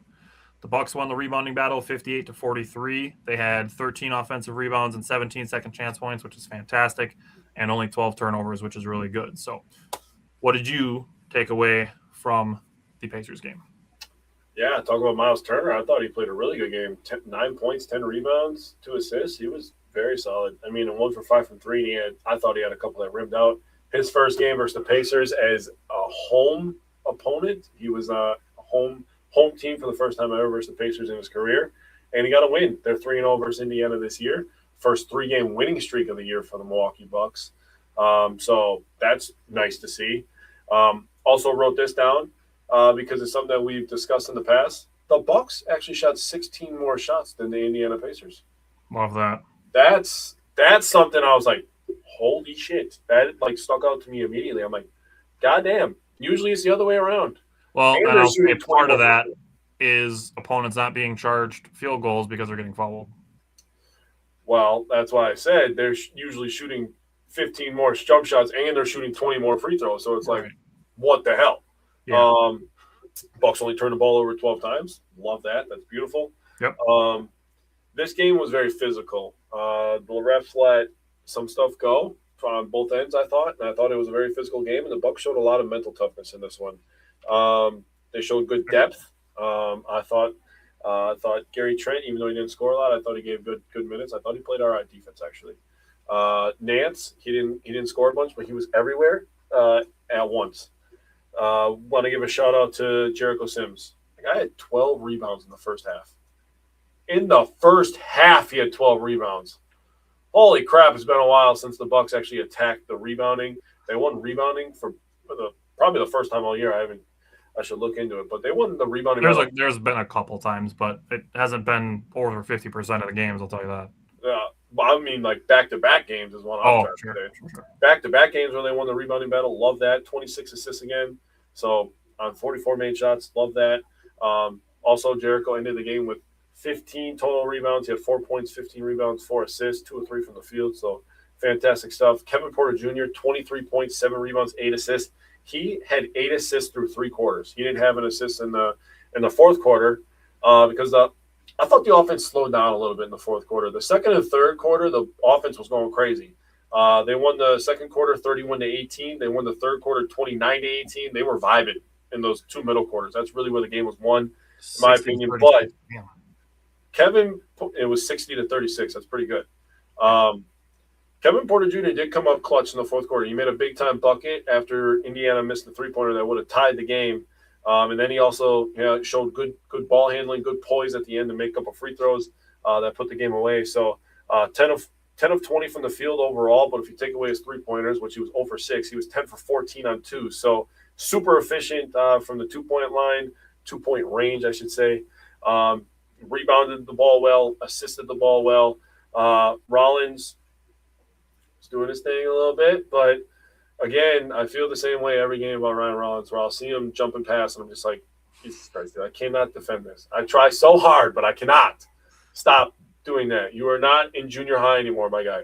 The Bucks won the rebounding battle 58-43. They had 13 offensive rebounds and 17 second chance points, which is fantastic, and only 12 turnovers, which is really good. So what did you take away from the Pacers game? Yeah, talk about Miles Turner. I thought he played a really good game. 9 points, 10 rebounds, 2 assists. He was very solid. I mean, 1 for 5 from 3. I thought he had a couple that rimmed out. His first game versus the Pacers as a home opponent. He was a home team for the first time ever versus the Pacers in his career, and he got a win. They're 3-0 versus Indiana this year. First 3-game winning streak of the year for the Milwaukee Bucks. So that's nice to see. also wrote this down because it's something that we've discussed in the past. The Bucks actually shot 16 more shots than the Indiana Pacers. Love that. That's something I was like, holy shit. That like stuck out to me immediately. I'm like, goddamn. Usually it's the other way around. Well, And and they're I'll say shooting part of 20 that is opponents not being charged field goals because they're getting fouled. Well, that's why I said they're usually shooting 15 more jump shots and they're shooting 20 more free throws. So it's like, Right. what the hell? Yeah. Bucks only turned the ball over 12 times. Love that. That's beautiful. Yep. This game was very physical. The refs let some stuff go on both ends, I thought. And I thought it was a very physical game. And the Bucks showed a lot of mental toughness in this one. They showed good depth. I thought Gary Trent, even though he didn't score a lot, I thought he gave good minutes. I thought he played all right defense, actually. Nance, he didn't score a bunch, but he was everywhere at once. Want to give a shout out to Jericho Sims. The guy had 12 rebounds in the first half. In the first half, he had 12 rebounds. Holy crap! It's been a while since the Bucks actually attacked the rebounding. They won rebounding for probably the first time all year. I should look into it, but they won the rebounding. There's been a couple times, but it hasn't been over 50% of the games. I'll tell you that. I mean, like back-to-back games is what I'm trying to say. Sure. Back-to-back games where they won the rebounding battle. Love that. 26 assists again. So on 44 made shots. Love that. Also, Jericho ended the game with 15 total rebounds. He had 4 points, 15 rebounds, 4 assists, 2 or 3 from the field. So fantastic stuff. Kevin Porter Jr., 23 points, 7 rebounds, 8 assists. He had 8 assists through 3 quarters. He didn't have an assist in the fourth quarter because I thought the offense slowed down a little bit in the fourth quarter. The second and third quarter, the offense was going crazy. They won the second quarter 31-18. They won the third quarter 29-18. They were vibing in those 2 middle quarters. That's really where the game was won, in my opinion. But Kevin, it was 60-36. That's pretty good. Kevin Porter Jr. did come up clutch in the fourth quarter. He made a big-time bucket after Indiana missed the three-pointer that would have tied the game. And then he also showed good ball handling, good poise at the end to make up free throws that put the game away. So 10 of 20 from the field overall, but if you take away his three-pointers, which he was 0 for 6, he was 10 for 14 on 2. So super efficient from the 2-point line, 2-point range, I should say. Rebounded the ball well, assisted the ball well. Rollins was doing his thing a little bit, but again, I feel the same way every game about Ryan Rollins, where I'll see him jumping past, and I'm just like, Jesus Christ, I cannot defend this. I try so hard, but I cannot. Stop doing that. You are not in junior high anymore, my guy.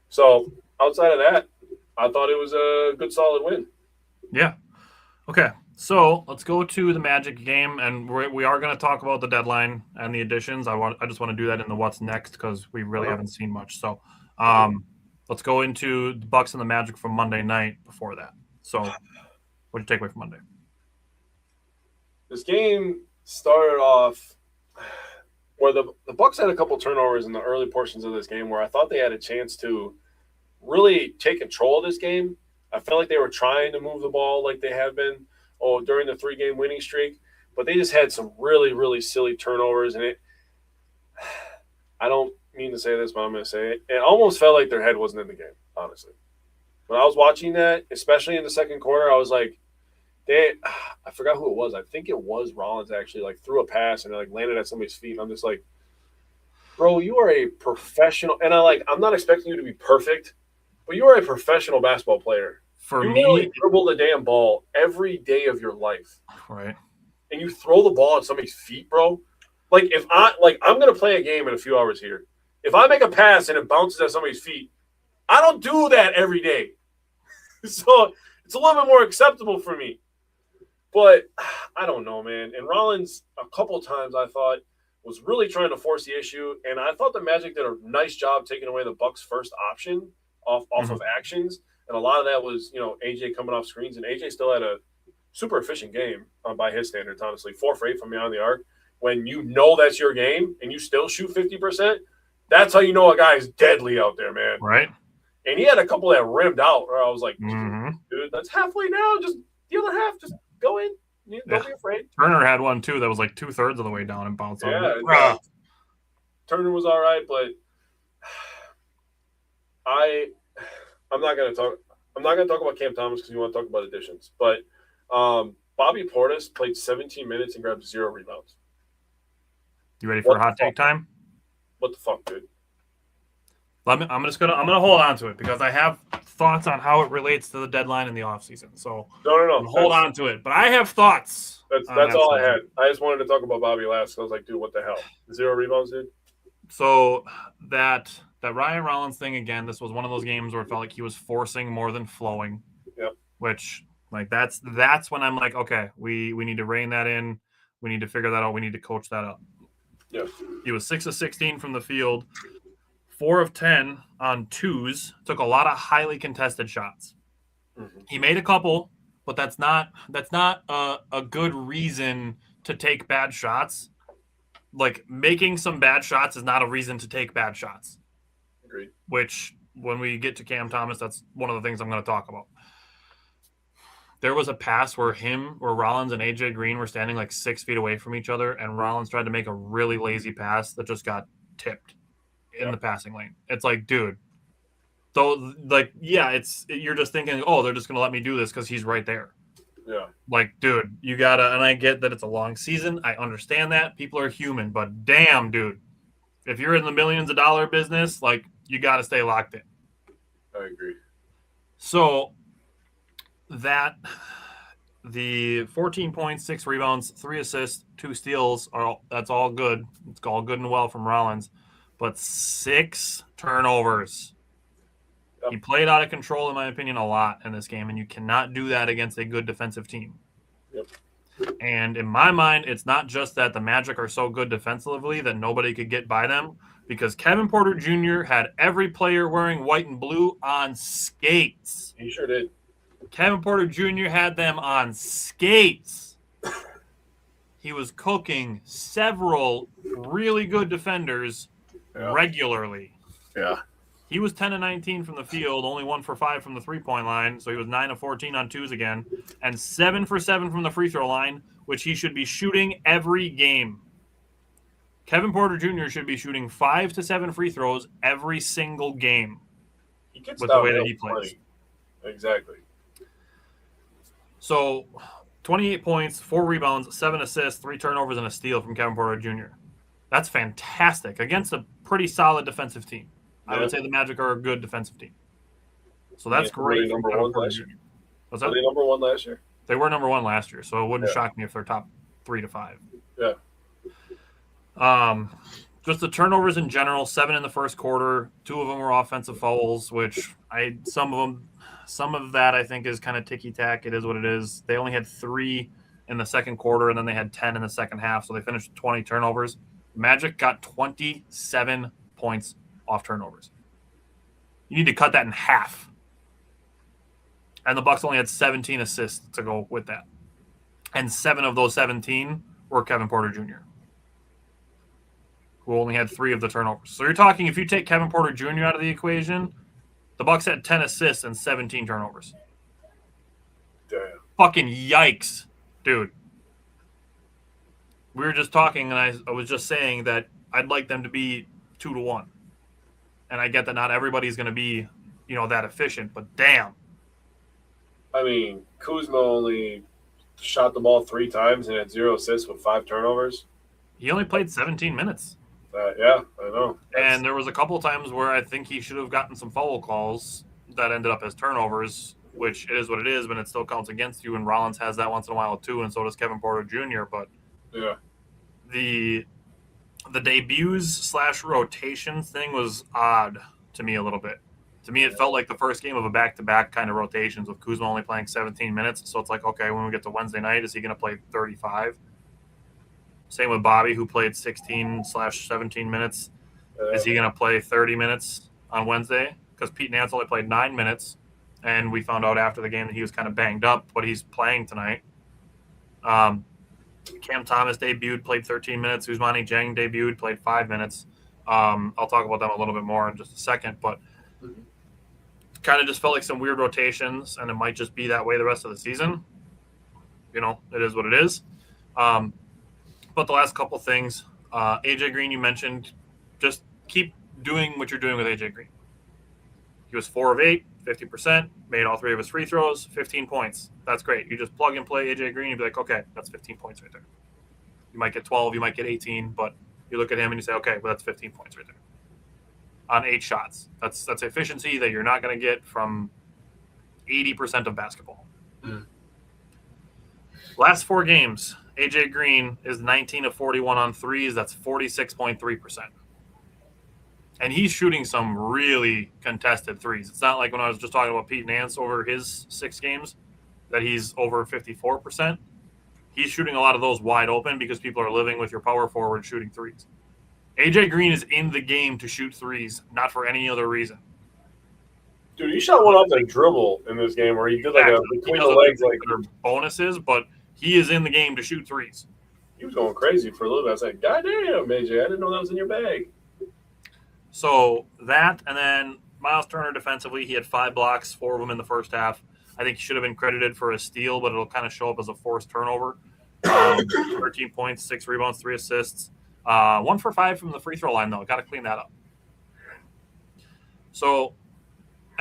So outside of that, I thought it was a good, solid win. Yeah. Okay. So let's go to the Magic game, and we are going to talk about the deadline and the additions. I just want to do that in the what's next because we really haven't seen much. So let's go into the Bucks and the Magic from Monday night before that. So what did you take away from Monday? This game started off where the Bucks had a couple turnovers in the early portions of this game where I thought they had a chance to really take control of this game. I felt like they were trying to move the ball like they have been during the 3-game winning streak, but they just had some really, really silly turnovers. And I don't mean to say this, but I'm going to say it. It almost felt like their head wasn't in the game, honestly. When I was watching that, especially in the second quarter, I was like, I forgot who it was. I think it was Rollins actually, like threw a pass and like landed at somebody's feet. And I'm just like, bro, you are a professional. And I'm not expecting you to be perfect, but you are a professional basketball player. You literally dribble the damn ball every day of your life. Right. And you throw the ball at somebody's feet, bro. Like I'm gonna play a game in a few hours here. If I make a pass and it bounces at somebody's feet, I don't do that every day. So it's a little bit more acceptable for me. But I don't know, man. And Rollins, a couple times I thought, was really trying to force the issue. And I thought the Magic did a nice job taking away the Bucks' first option off of actions. And a lot of that was, AJ coming off screens. And AJ still had a super efficient game by his standards, honestly. 4 for 8 from beyond the arc. When you know that's your game and you still shoot 50%, that's how you know a guy is deadly out there, man. Right. And he had a couple that rimmed out where I was like, dude, that's halfway now. Just the other half, just go in. Don't be afraid. Turner had one, too, that was like 2/3 of the way down and bounced on. Yeah. Turner was all right, but I'm not going to talk. I'm not going to talk about Cam Thomas because you want to talk about additions. But Bobby Portis played 17 minutes and grabbed 0 rebounds. You ready for a hot take time? What the fuck, dude? I'm gonna hold on to it because I have thoughts on how it relates to the deadline in the offseason. So No. Hold on to it. But I have thoughts. That's all I had. I just wanted to talk about Bobby last. So I was like, dude, what the hell? 0 rebounds, dude? So that Ryan Rollins thing again, this was one of those games where it felt like he was forcing more than flowing. Yep. Which that's when I'm like, okay, we need to rein that in. We need to figure that out. We need to coach that up. Yeah. He was 6 of 16 from the field, 4 of 10 on twos, took a lot of highly contested shots. Mm-hmm. He made a couple, but that's not a good reason to take bad shots. Like, making some bad shots is not a reason to take bad shots. Agreed. Which, when we get to Cam Thomas, that's one of the things I'm going to talk about. There was a pass where Rollins and AJ Green were standing like 6 feet away from each other, and Rollins tried to make a really lazy pass that just got tipped in the passing lane. It's like, dude. So, like, yeah, you're just thinking, oh, they're just going to let me do this because he's right there. Yeah. Like, dude, you got to – and I get that it's a long season. I understand that. People are human. But damn, dude, if you're in the millions of dollar business, like, you got to stay locked in. I agree. So – the 14 points, 6 rebounds, 3 assists, 2 steals, that's all good. It's all good and well from Rollins. But 6 turnovers. Yep. He played out of control, in my opinion, a lot in this game, and you cannot do that against a good defensive team. Yep. And in my mind, it's not just that the Magic are so good defensively that nobody could get by them, because Kevin Porter Jr. had every player wearing white and blue on skates. He sure did. Kevin Porter Jr. had them on skates. He was cooking several really good defenders regularly. Yeah. He was 10 of 19 from the field, only 1 for 5 from the three-point line, so he was 9 of 14 on twos again, and 7 for 7 from the free throw line, which he should be shooting every game. Kevin Porter Jr. should be shooting 5 to 7 free throws every single game with the way that he plays. Exactly. So, 28 points, 4 rebounds, 7 assists, 3 turnovers, and a steal from Kevin Porter Jr. That's fantastic against a pretty solid defensive team. Yeah. I would say the Magic are a good defensive team. So that's great. Number one last year. What's that? Were they number 1 last year? They were number 1 last year, so it wouldn't shock me if they're top 3 to 5. Yeah. Just the turnovers in general, 7 in the first quarter. 2 of them were offensive fouls, which some of that I think is kind of ticky-tack. It is what it is. They only had 3 in the second quarter, and then they had 10 in the second half, so they finished with 20 turnovers. Magic got 27 points off turnovers. You need to cut that in half. And the Bucks only had 17 assists to go with that. And 7 of those 17 were Kevin Porter Jr., who only had 3 of the turnovers. So you're talking, if you take Kevin Porter Jr. out of the equation, the Bucks had 10 assists and 17 turnovers. Damn. Fucking yikes, dude. We were just talking, and I was just saying that I'd like them to be 2-1. And I get that not everybody's going to be, that efficient, but damn. I mean, Kuzma only shot the ball 3 times and had 0 assists with 5 turnovers. He only played 17 minutes. Yeah, I know. And there was a couple of times where I think he should have gotten some foul calls that ended up as turnovers, which it is what it is, but it still counts against you. And Rollins has that once in a while too, and so does Kevin Porter Jr. But yeah, the debuts / rotations thing was odd to me a little bit. To me, it felt like the first game of a back-to-back kind of rotations with Kuzma only playing 17 minutes. So it's like, okay, when we get to Wednesday night, is he going to play 35? Same with Bobby, who played 16/17 minutes. Is he going to play 30 minutes on Wednesday? Because Pete Nance only played 9 minutes, and we found out after the game that he was kind of banged up, but he's playing tonight. Cam Thomas debuted, played 13 minutes. Ousmane Dieng debuted, played 5 minutes. I'll talk about them a little bit more in just a second, but kind of just felt like some weird rotations, and it might just be that way the rest of the season. It is what it is. But the last couple things, AJ Green, you mentioned, just keep doing what you're doing with AJ Green. He was 4 of 8, 50%, made all 3 of his free throws, 15 points. That's great. You just plug and play AJ Green and be like, okay, that's 15 points right there. You might get 12, you might get 18, but you look at him and you say, okay, well, that's 15 points right there on 8 shots. That's efficiency that you're not going to get from 80% of basketball. Last 4 games, AJ Green is 19 of 41 on threes. That's 46.3%. And he's shooting some really contested threes. It's not like when I was just talking about Pete Nance over his 6 games that he's over 54%. He's shooting a lot of those wide open because people are living with your power forward shooting threes. AJ Green is in the game to shoot threes, not for any other reason. Dude, he shot one off the dribble in this game where he did like a between the legs, like bonuses, but he is in the game to shoot threes. He was going crazy for a little bit. I was like, God damn, AJ, I didn't know that was in your bag. So that, and then Miles Turner defensively, he had 5 blocks, 4 of them in the first half. I think he should have been credited for a steal, but it'll kind of show up as a forced turnover. 13 points, 6 rebounds, 3 assists. 1 for 5 from the free throw line, though. Got to clean that up. So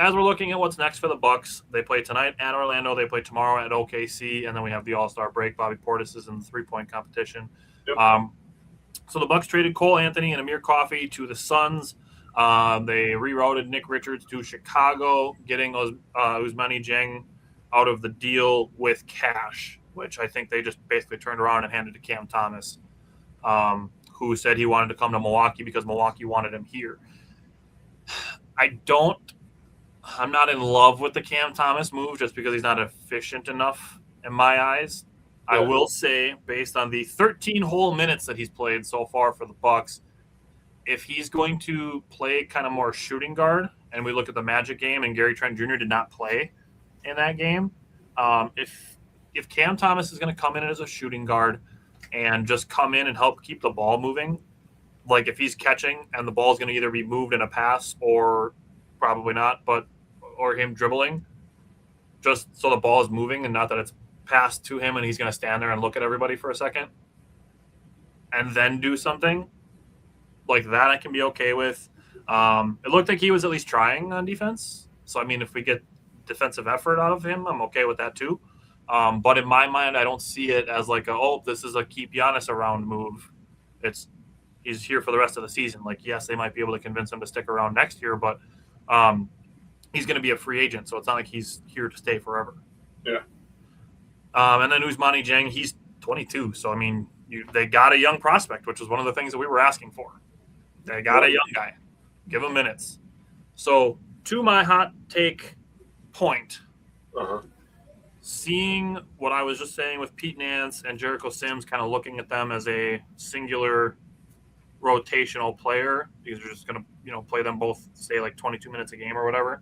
as we're looking at what's next for the Bucks, they play tonight at Orlando. They play tomorrow at OKC, and then we have the All-Star break. Bobby Portis is in the 3-point competition. Yep. So the Bucks traded Cole Anthony and Amir Coffey to the Suns. They rerouted Nick Richards to Chicago, getting Ousmane Dieng out of the deal with cash, which I think they just basically turned around and handed to Cam Thomas, who said he wanted to come to Milwaukee because Milwaukee wanted him here. I'm not in love with the Cam Thomas move just because he's not efficient enough in my eyes. I will say, based on the 13 whole minutes that he's played so far for the Bucks, if he's going to play kind of more shooting guard, and we look at the Magic game, and Gary Trent Jr. did not play in that game, if Cam Thomas is going to come in as a shooting guard and just come in and help keep the ball moving, like if he's catching and the ball is going to either be moved in a pass or probably not, or him dribbling, just so the ball is moving and not that it's passed to him and he's going to stand there and look at everybody for a second and then do something like that, I can be okay with. It looked like he was at least trying on defense. So, I mean, if we get defensive effort out of him, I'm okay with that too. But in my mind, I don't see it as like, this is a keep Giannis around move. He's here for the rest of the season. Like, yes, they might be able to convince him to stick around next year, but he's going to be a free agent. So it's not like he's here to stay forever. Yeah. And then Ousmane Dieng, he's 22. So, I mean, they got a young prospect, which was one of the things that we were asking for. They got a young guy. Give him minutes. So, to my hot take point, seeing what I was just saying with Pete Nance and Jericho Sims, kind of looking at them as a singular rotational player, because they're just going to, play them both, say, like 22 minutes a game or whatever.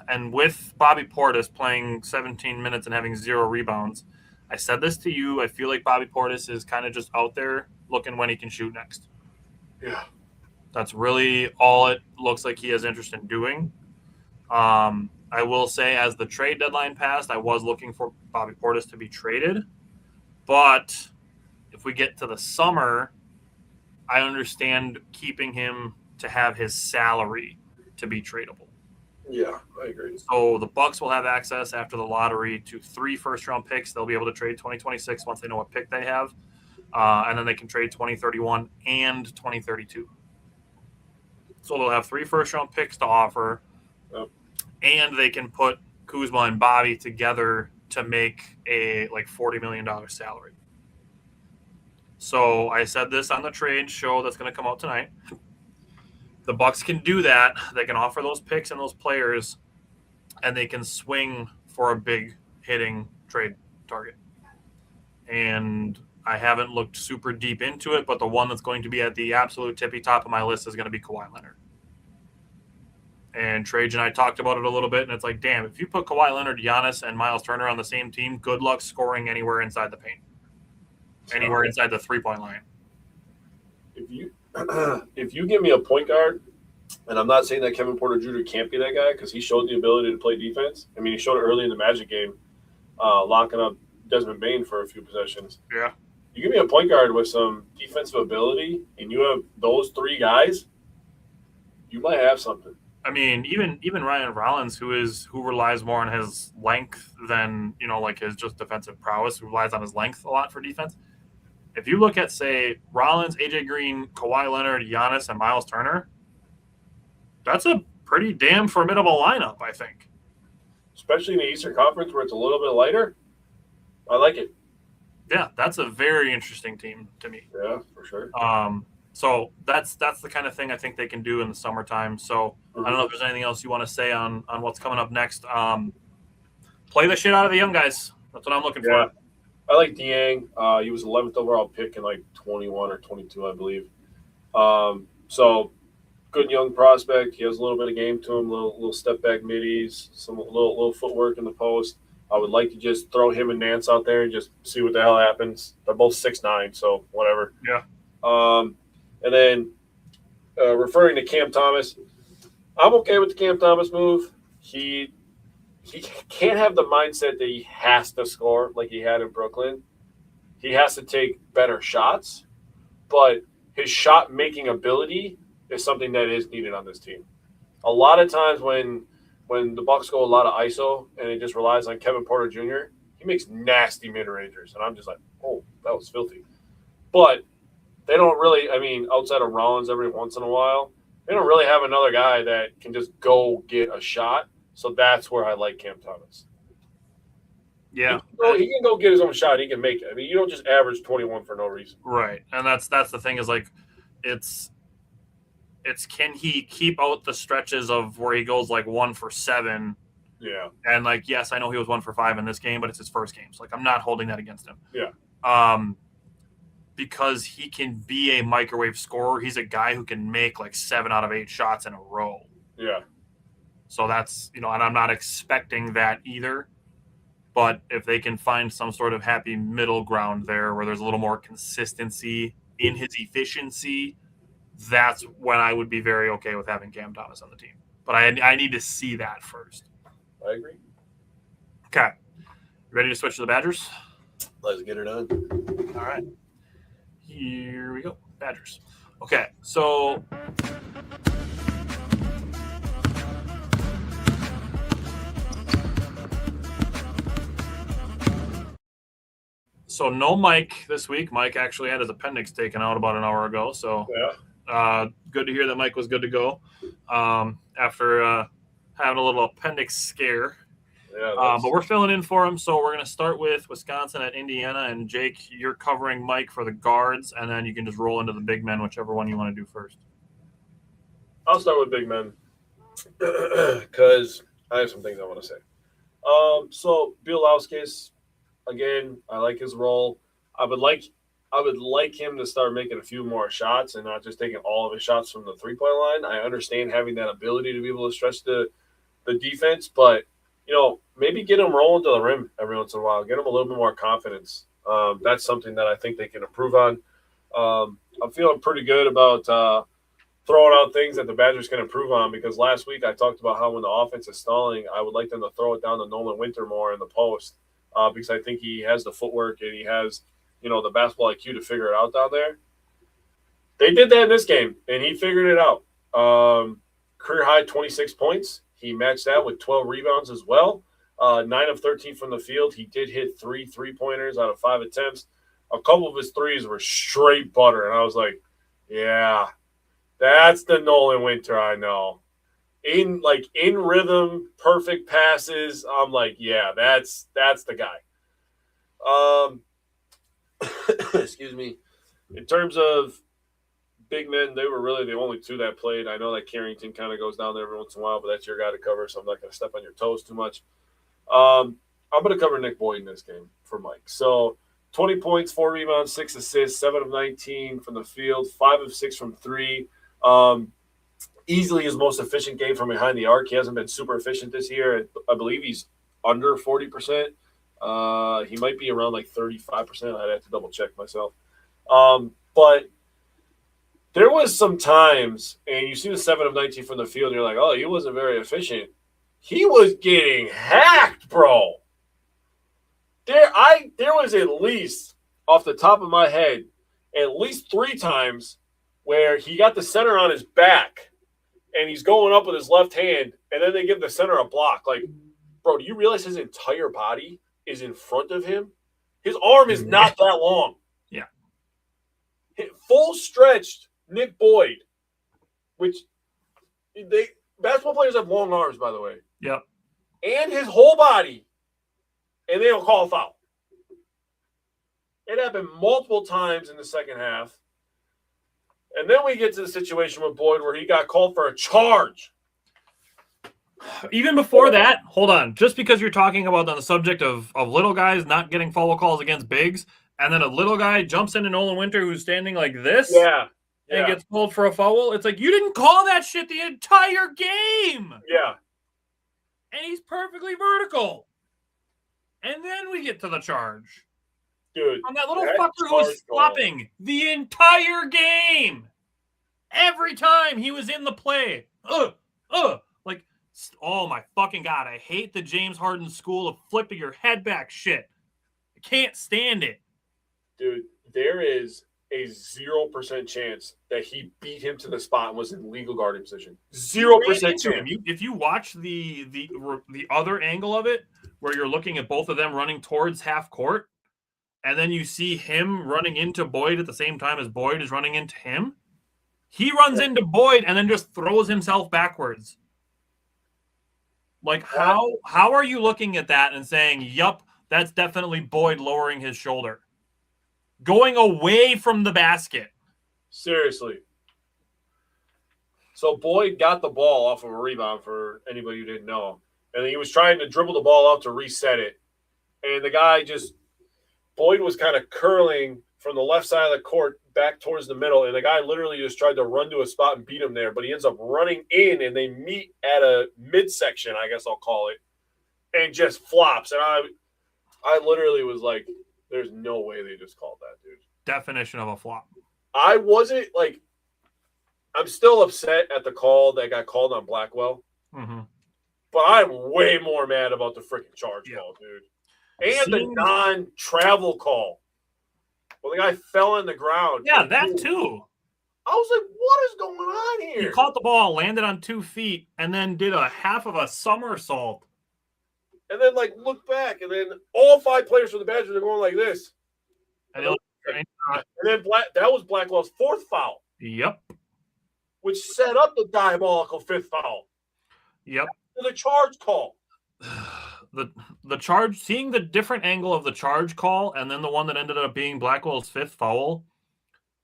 And with Bobby Portis playing 17 minutes and having 0 rebounds, I said this to you. I feel like Bobby Portis is kind of just out there looking when he can shoot next. Yeah. That's really all it looks like he has interest in doing. I will say, as the trade deadline passed, I was looking for Bobby Portis to be traded. But if we get to the summer, I understand keeping him to have his salary to be tradable. Yeah, I agree. So the Bucks will have access after the lottery to 3 first-round picks. They'll be able to trade 2026 once they know what pick they have. And then they can trade 2031 and 2032. So they'll have 3 first-round picks to offer. Yep. And they can put Kuzma and Bobby together to make a $40 million salary. So I said this on the trade show that's going to come out tonight. The Bucks can do that. They can offer those picks and those players, and they can swing for a big hitting trade target. And I haven't looked super deep into it, but the one that's going to be at the absolute tippy top of my list is going to be Kawhi Leonard. And Trage and I talked about it a little bit, and it's like, damn, if you put Kawhi Leonard, Giannis, and Miles Turner on the same team, good luck scoring anywhere inside the paint. Anywhere inside the 3-point line. If you give me a point guard, and I'm not saying that Kevin Porter Jr. can't be that guy because he showed the ability to play defense. I mean, he showed it early in the Magic game, locking up Desmond Bane for a few possessions. Yeah. You give me a point guard with some defensive ability, and you have those 3 guys, You might have something. I mean, even Ryan Rollins, who relies more on his length than, like his just defensive prowess, who relies on his length a lot for defense. If you look at, say, Rollins, AJ Green, Kawhi Leonard, Giannis, and Miles Turner, that's a pretty damn formidable lineup, I think. Especially in the Eastern Conference where it's a little bit lighter. I like it. Yeah, that's a very interesting team to me. Yeah, for sure. So that's the kind of thing I think they can do in the summertime. So I don't know if there's anything else you want to say on what's coming up next. Play the shit out of the young guys. That's what I'm looking for. I like Dieng. He was 11th overall pick in like 21 or 22, I believe. So good young prospect. He has a little bit of game to him, little step back middies, some little footwork in the post. I would like to just throw him and Nance out there and just see what the hell happens. They're both 6'9", so whatever. Yeah. And then referring to Cam Thomas, I'm okay with the Cam Thomas move. He can't have the mindset that he has to score like he had in Brooklyn. He has to take better shots, but his shot-making ability is something that is needed on this team. A lot of times when the Bucks go a lot of ISO and it just relies on Kevin Porter Jr., he makes nasty mid-rangers, and I'm just like, oh, that was filthy. But they don't really, outside of Rollins every once in a while, they don't really have another guy that can just go get a shot. So that's where I like Cam Thomas. Yeah. He can go get his own shot. He can make it. You don't just average 21 for no reason. Right. And that's the thing is like it's can he keep out the stretches of where he goes like 1 for 7? Yeah. And like, yes, I know he was 1 for 5 in this game, but it's his first game. So like I'm not holding that against him. Yeah. Because he can be a microwave scorer. He's a guy who can make like 7 out of 8 shots in a row. Yeah. So that's, and I'm not expecting that either. But if they can find some sort of happy middle ground there where there's a little more consistency in his efficiency, that's when I would be very okay with having Cam Thomas on the team. But I need to see that first. I agree. Okay. Ready to switch to the Badgers? Let's get her done. All right. Here we go. Badgers. Okay. So no Mike this week. Mike actually had his appendix taken out about an hour ago. So good to hear that Mike was good to go after having a little appendix scare. Yeah, but we're filling in for him. So we're going to start with Wisconsin at Indiana. And Jake, you're covering Mike for the guards. And then you can just roll into the big men, whichever one you want to do first. I'll start with big men because I have some things I want to say. So Bielowskis, again, I like his role. I would like him to start making a few more shots and not just taking all of his shots from the 3-point line. I understand having that ability to be able to stretch the defense, but maybe get him rolling to the rim every once in a while. Get him a little bit more confidence. That's something that I think they can improve on. I'm feeling pretty good about throwing out things that the Badgers can improve on because last week I talked about how when the offense is stalling, I would like them to throw it down to Nolan Winter more in the post because I think he has the footwork and he has, the basketball IQ to figure it out down there. They did that in this game, and he figured it out. Career high 26 points. He matched that with 12 rebounds as well. 9 of 13 from the field. He did hit 3 3-pointers out of 5 attempts. A couple of his threes were straight butter, and I was like, yeah, that's the Nolan Winter I know. In rhythm, perfect passes. I'm like, yeah, that's the guy. Excuse me. In terms of big men, they were really the only two that played. I know that Carrington kind of goes down there every once in a while, but that's your guy to cover, so I'm not going to step on your toes too much. I'm going to cover Nick Boyd in this game for Mike. So 20 points, 4 rebounds, 6 assists, 7 of 19 from the field, 5 of 6 from 3. Easily his most efficient game from behind the arc. He hasn't been super efficient this year. I believe he's under 40%. He might be around like 35%. I'd have to double check myself. But there was some times, and you see the 7 of 19 from the field, and you're like, oh, he wasn't very efficient. He was getting hacked, bro. There was at least, off the top of my head, at least 3 times where he got the center on his back, and he's going up with his left hand, and then they give the center a block. Like, bro, do you realize his entire body is in front of him? His arm is not that long. Yeah. Full stretched Nick Boyd, which basketball players have long arms, by the way. Yep. And his whole body, and they don't call a foul. It happened multiple times in the second half. And then we get to the situation with Boyd where he got called for a charge. Even before that, hold on. Just because you're talking about on the subject of little guys not getting foul calls against bigs, and then a little guy jumps into Nolan Winter who's standing like this and gets called for a foul, it's like, you didn't call that shit the entire game. Yeah. And he's perfectly vertical. And then we get to the charge. Dude, on that little fucker who was flopping the entire game. Every time he was in the play. Like, oh my fucking God. I hate the James Harden school of flipping your head back shit. I can't stand it. Dude, there is a 0% chance that he beat him to the spot and was in legal guarding position. 0% chance. If you watch the other angle of it, where you're looking at both of them running towards half court, and then you see him running into Boyd at the same time as Boyd is running into him, he runs into Boyd and then just throws himself backwards. Like, how are you looking at that and saying, yup, that's definitely Boyd lowering his shoulder? Going away from the basket. Seriously. So Boyd got the ball off of a rebound, for anybody who didn't know. And he was trying to dribble the ball out to reset it. And the guy Boyd was kind of curling from the left side of the court back towards the middle. And the guy literally just tried to run to a spot and beat him there. But he ends up running in, and they meet at a midsection, I guess I'll call it, and just flops. And I literally was like, there's no way they just called that, dude. Definition of a flop. I wasn't like, I'm still upset at the call that got called on Blackwell. Mm-hmm. But I'm way more mad about the freaking charge call, dude. And the non-travel call. Well, the guy fell on the ground. Yeah, that too. I was like, what is going on here? He caught the ball, landed on 2 feet, and then did a half of a somersault. And then, like, look back, and then all 5 players for the Badgers are going like this. And then that was Blackwell's 4th foul. Yep. Which set up the diabolical 5th foul. Yep. The charge call. The charge, seeing the different angle of the charge call and then the one that ended up being Blackwell's 5th foul,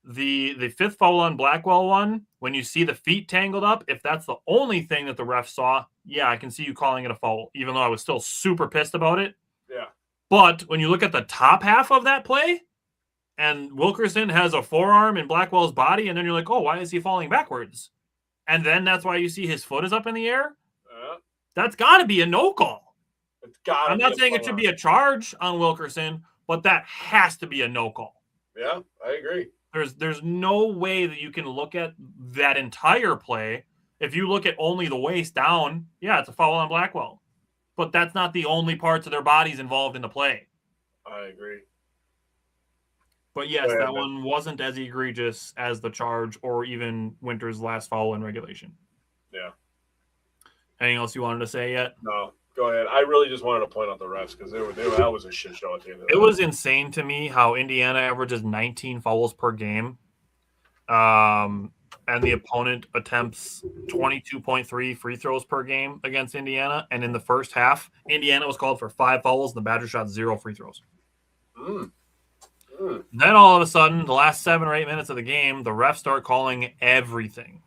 the 5th foul on Blackwell one, when you see the feet tangled up, if that's the only thing that the ref saw, yeah, I can see you calling it a foul, even though I was still super pissed about it. Yeah. But when you look at the top half of that play, and Wilkerson has a forearm in Blackwell's body, and then you're like, oh, why is he falling backwards? And then that's why you see his foot is up in the air. That's got to be a no call. I'm not saying it should be a charge on Wilkerson, but that has to be a no call. Yeah, I agree. There's no way that you can look at that entire play. If you look at only the waist down, yeah, it's a foul on Blackwell. But that's not the only parts of their bodies involved in the play. I agree. But yes, that one wasn't as egregious as the charge or even Winter's last foul in regulation. Yeah. Anything else you wanted to say yet? No, go ahead. I really just wanted to point out the refs because that was a shit show at the end of the day. It was insane to me how Indiana averages 19 fouls per game. And the opponent attempts 22.3 free throws per game against Indiana. And in the first half, Indiana was called for 5 fouls, and the Badgers shot 0 free throws. Then all of a sudden, the last 7 or 8 minutes of the game, the refs start calling everything.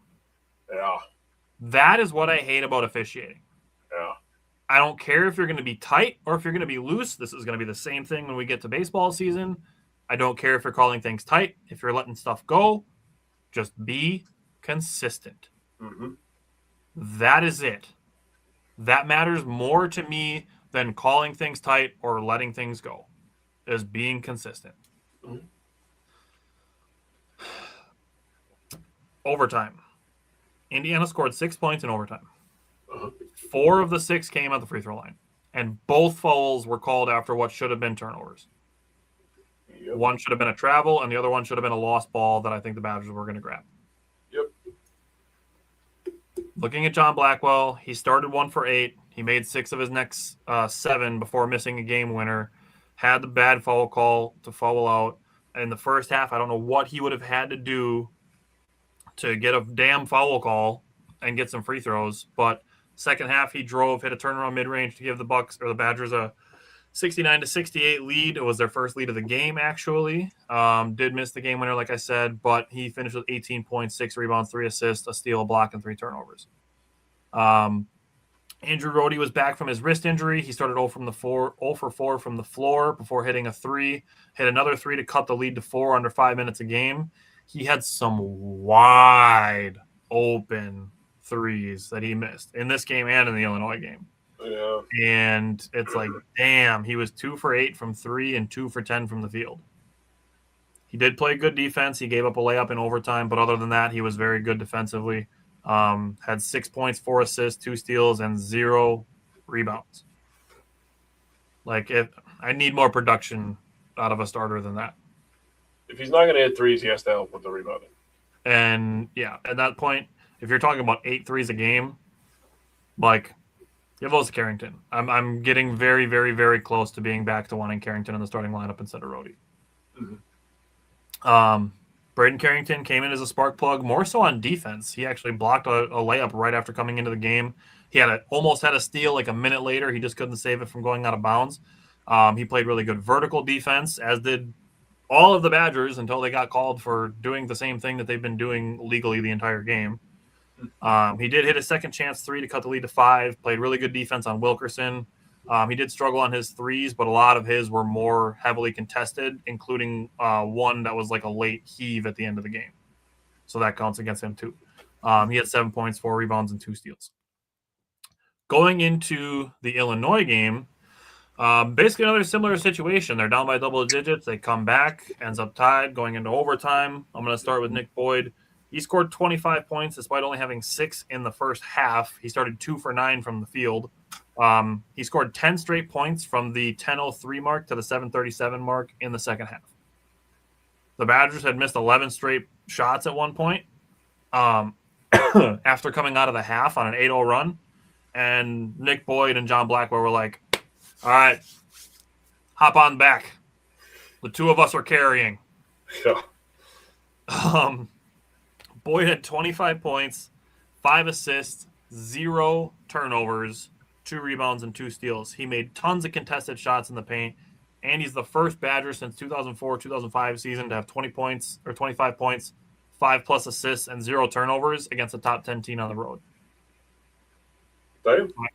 Yeah. That is what I hate about officiating. Yeah. I don't care if you're going to be tight or if you're going to be loose. This is going to be the same thing when we get to baseball season. I don't care if you're calling things tight. If you're letting stuff go, just be consistent. Mm-hmm. That is it. That matters more to me than calling things tight or letting things go, is being consistent. Mm-hmm. Overtime. Indiana scored 6 points in overtime. 4 of the 6 came at the free throw line. And both fouls were called after what should have been turnovers. Yep. One should have been a travel, and the other one should have been a lost ball that I think the Badgers were going to grab. Yep. looking at John Blackwell, he started 1 for 8. He made 6 of his next 7 before missing a game winner. Had the bad foul call to foul out. In the first half, I don't know what he would have had to do to get a damn foul call and get some free throws. But second half, he drove, hit a turnaround mid-range to give the Bucks or the Badgers a 69-68 lead. It was their first lead of the game, actually. Did miss the game winner, like I said, but he finished with 18 points, 6 rebounds, 3 assists, a steal, a block, and 3 turnovers. Andruw Monasterio was back from his wrist injury. He started 0 for 4 from the floor before hitting a 3. Hit another 3 to cut the lead to 4 under 5 minutes a game. He had some wide open threes that he missed in this game and in the Illinois game. Yeah. And it's like, damn, he was 2 for 8 from 3 and 2 for 10 from the field. He did play good defense. He gave up a layup in overtime, but other than that, he was very good defensively. Had 6 points, 4 assists, 2 steals, and 0 rebounds. Like, I need more production out of a starter than that. If he's not going to hit threes, he has to help with the rebounding. And, yeah, at that point, if you're talking about 8 threes a game, like, give those to Carrington. I'm getting very, very, very close to being back to wanting Carrington in the starting lineup instead of Rhodey. Mm-hmm. Braden Carrington came in as a spark plug, more so on defense. He actually blocked a layup right after coming into the game. He almost had a steal like a minute later. He just couldn't save it from going out of bounds. He played really good vertical defense, as did all of the Badgers until they got called for doing the same thing that they've been doing legally the entire game. He did hit a second chance 3 to cut the lead to 5, played really good defense on Wilkerson. He did struggle on his threes, but a lot of his were more heavily contested, including one that was like a late heave at the end of the game. So that counts against him too. He had 7 points, 4 rebounds, and 2 steals. Going into the Illinois game, basically another similar situation. They're down by double digits. They come back, ends up tied, going into overtime. I'm going to start with Nick Boyd. He scored 25 points despite only having 6 in the first half. He started 2 for 9 from the field. He scored 10 straight points from the 10:03 mark to the 7:37 mark in the second half. The Badgers had missed 11 straight shots at one point after coming out of the half on an 8-0 run. And Nick Boyd and John Blackwell were like, all right, hop on back. The two of us are carrying. Yeah. Boyd had 25 points, 5 assists, 0 turnovers, 2 rebounds, and 2 steals. He made tons of contested shots in the paint, and he's the first Badger since 2004-2005 season to have 20 points or 25 points, 5+ assists, and 0 turnovers against a top 10 team on the road.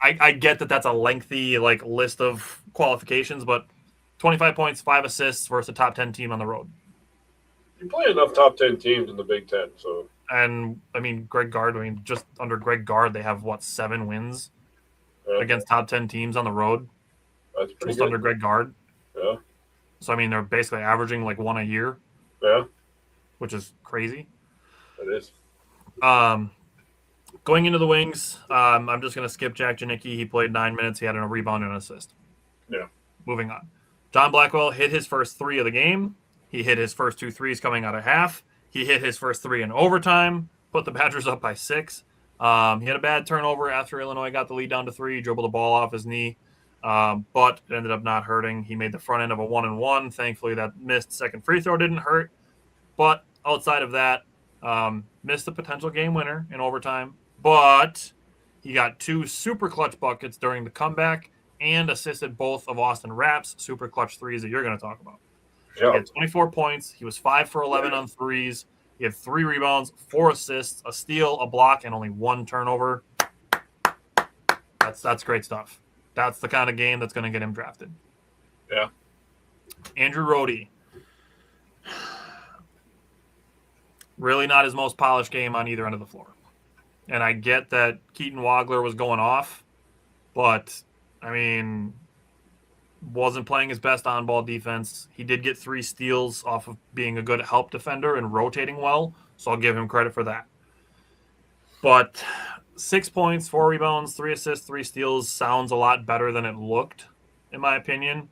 I get that that's a lengthy list of qualifications, but 25 points, 5 assists versus a top 10 team on the road. You play enough top 10 teams in the Big Ten, so. And I mean, Greg Gard. I mean, just under Greg Gard, they have 7 wins against top 10 teams on the road. That's pretty just good. under Greg Gard. Yeah. So I mean, they're basically averaging 1 a year. Yeah. Which is crazy. It is. Going into the wings, I'm just going to skip Jack Janicki. He played 9 minutes. He had a rebound and an assist. Yeah. Moving on. John Blackwell hit his first 3 of the game. He hit his first 2 threes coming out of half. He hit his first 3 in overtime, put the Badgers up by 6. He had a bad turnover after Illinois got the lead down to 3. He dribbled the ball off his knee, but it ended up not hurting. He made the front end of a 1-and-1. Thankfully, that missed second free throw didn't hurt. But outside of that, missed the potential game winner in overtime. But he got 2 super clutch buckets during the comeback and assisted both of Austin Rapp's super clutch threes that you're going to talk about. Yeah. He had 24 points. He was 5 for 11 on threes. He had 3 rebounds, 4 assists, a steal, a block, and only 1 turnover. That's great stuff. That's the kind of game that's going to get him drafted. Yeah. Andruw Monasterio. Really not his most polished game on either end of the floor. And I get that Keaton Wagler was going off, but, I mean, wasn't playing his best on-ball defense. He did get 3 steals off of being a good help defender and rotating well, so I'll give him credit for that. But 6 points, 4 rebounds, 3 assists, 3 steals sounds a lot better than it looked, in my opinion.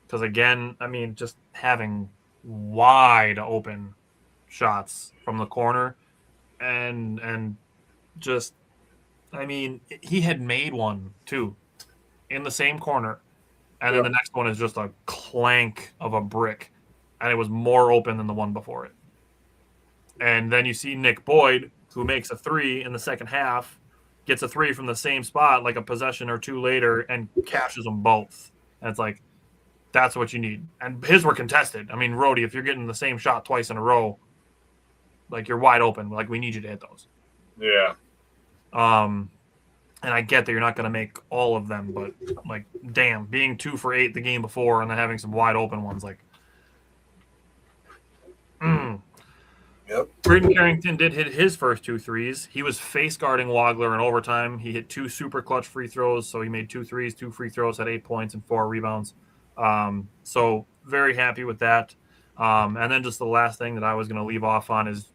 Because, again, I mean, just having wide open shots from the corner and just I mean, he had made one, too, in the same corner. And then the next one is just a clank of a brick. And it was more open than the one before it. And then you see Nick Boyd, who makes a three in the second half, gets a three from the same spot, like a possession or two later, and cashes them both. And it's like, that's what you need. And his were contested. I mean, Rhodey, if you're getting the same shot twice in a row, like, you're wide open. Like, we need you to hit those. Yeah. And I get that you're not going to make all of them, but, like, damn, being 2 for 8 the game before and then having some wide open ones, like, Yep. Braden Carrington did hit his first 2 threes. He was face guarding Wagler in overtime. He hit 2 super clutch free throws, so he made 2 threes, 2 free throws, had 8 points and 4 rebounds. So very happy with that. And then just the last thing that I was going to leave off on is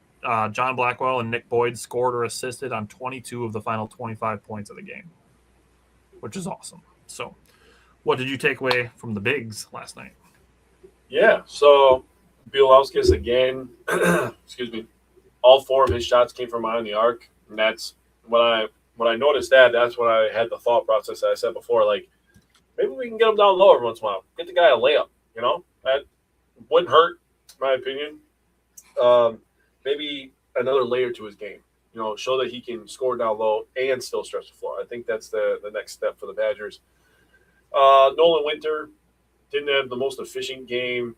John Blackwell and Nick Boyd scored or assisted on 22 of the final 25 points of the game, which is awesome. So what did you take away from the bigs last night? Yeah, so Bielowskis again, excuse me, all 4 of his shots came from behind the arc. And that's when I noticed that's when I had the thought process that I said before, like, maybe we can get him down low every once in a while. Get the guy a layup, you know? That wouldn't hurt, in my opinion. Maybe another layer to his game. You know, show that he can score down low and still stretch the floor. I think that's the next step for the Badgers. Nolan Winter didn't have the most efficient game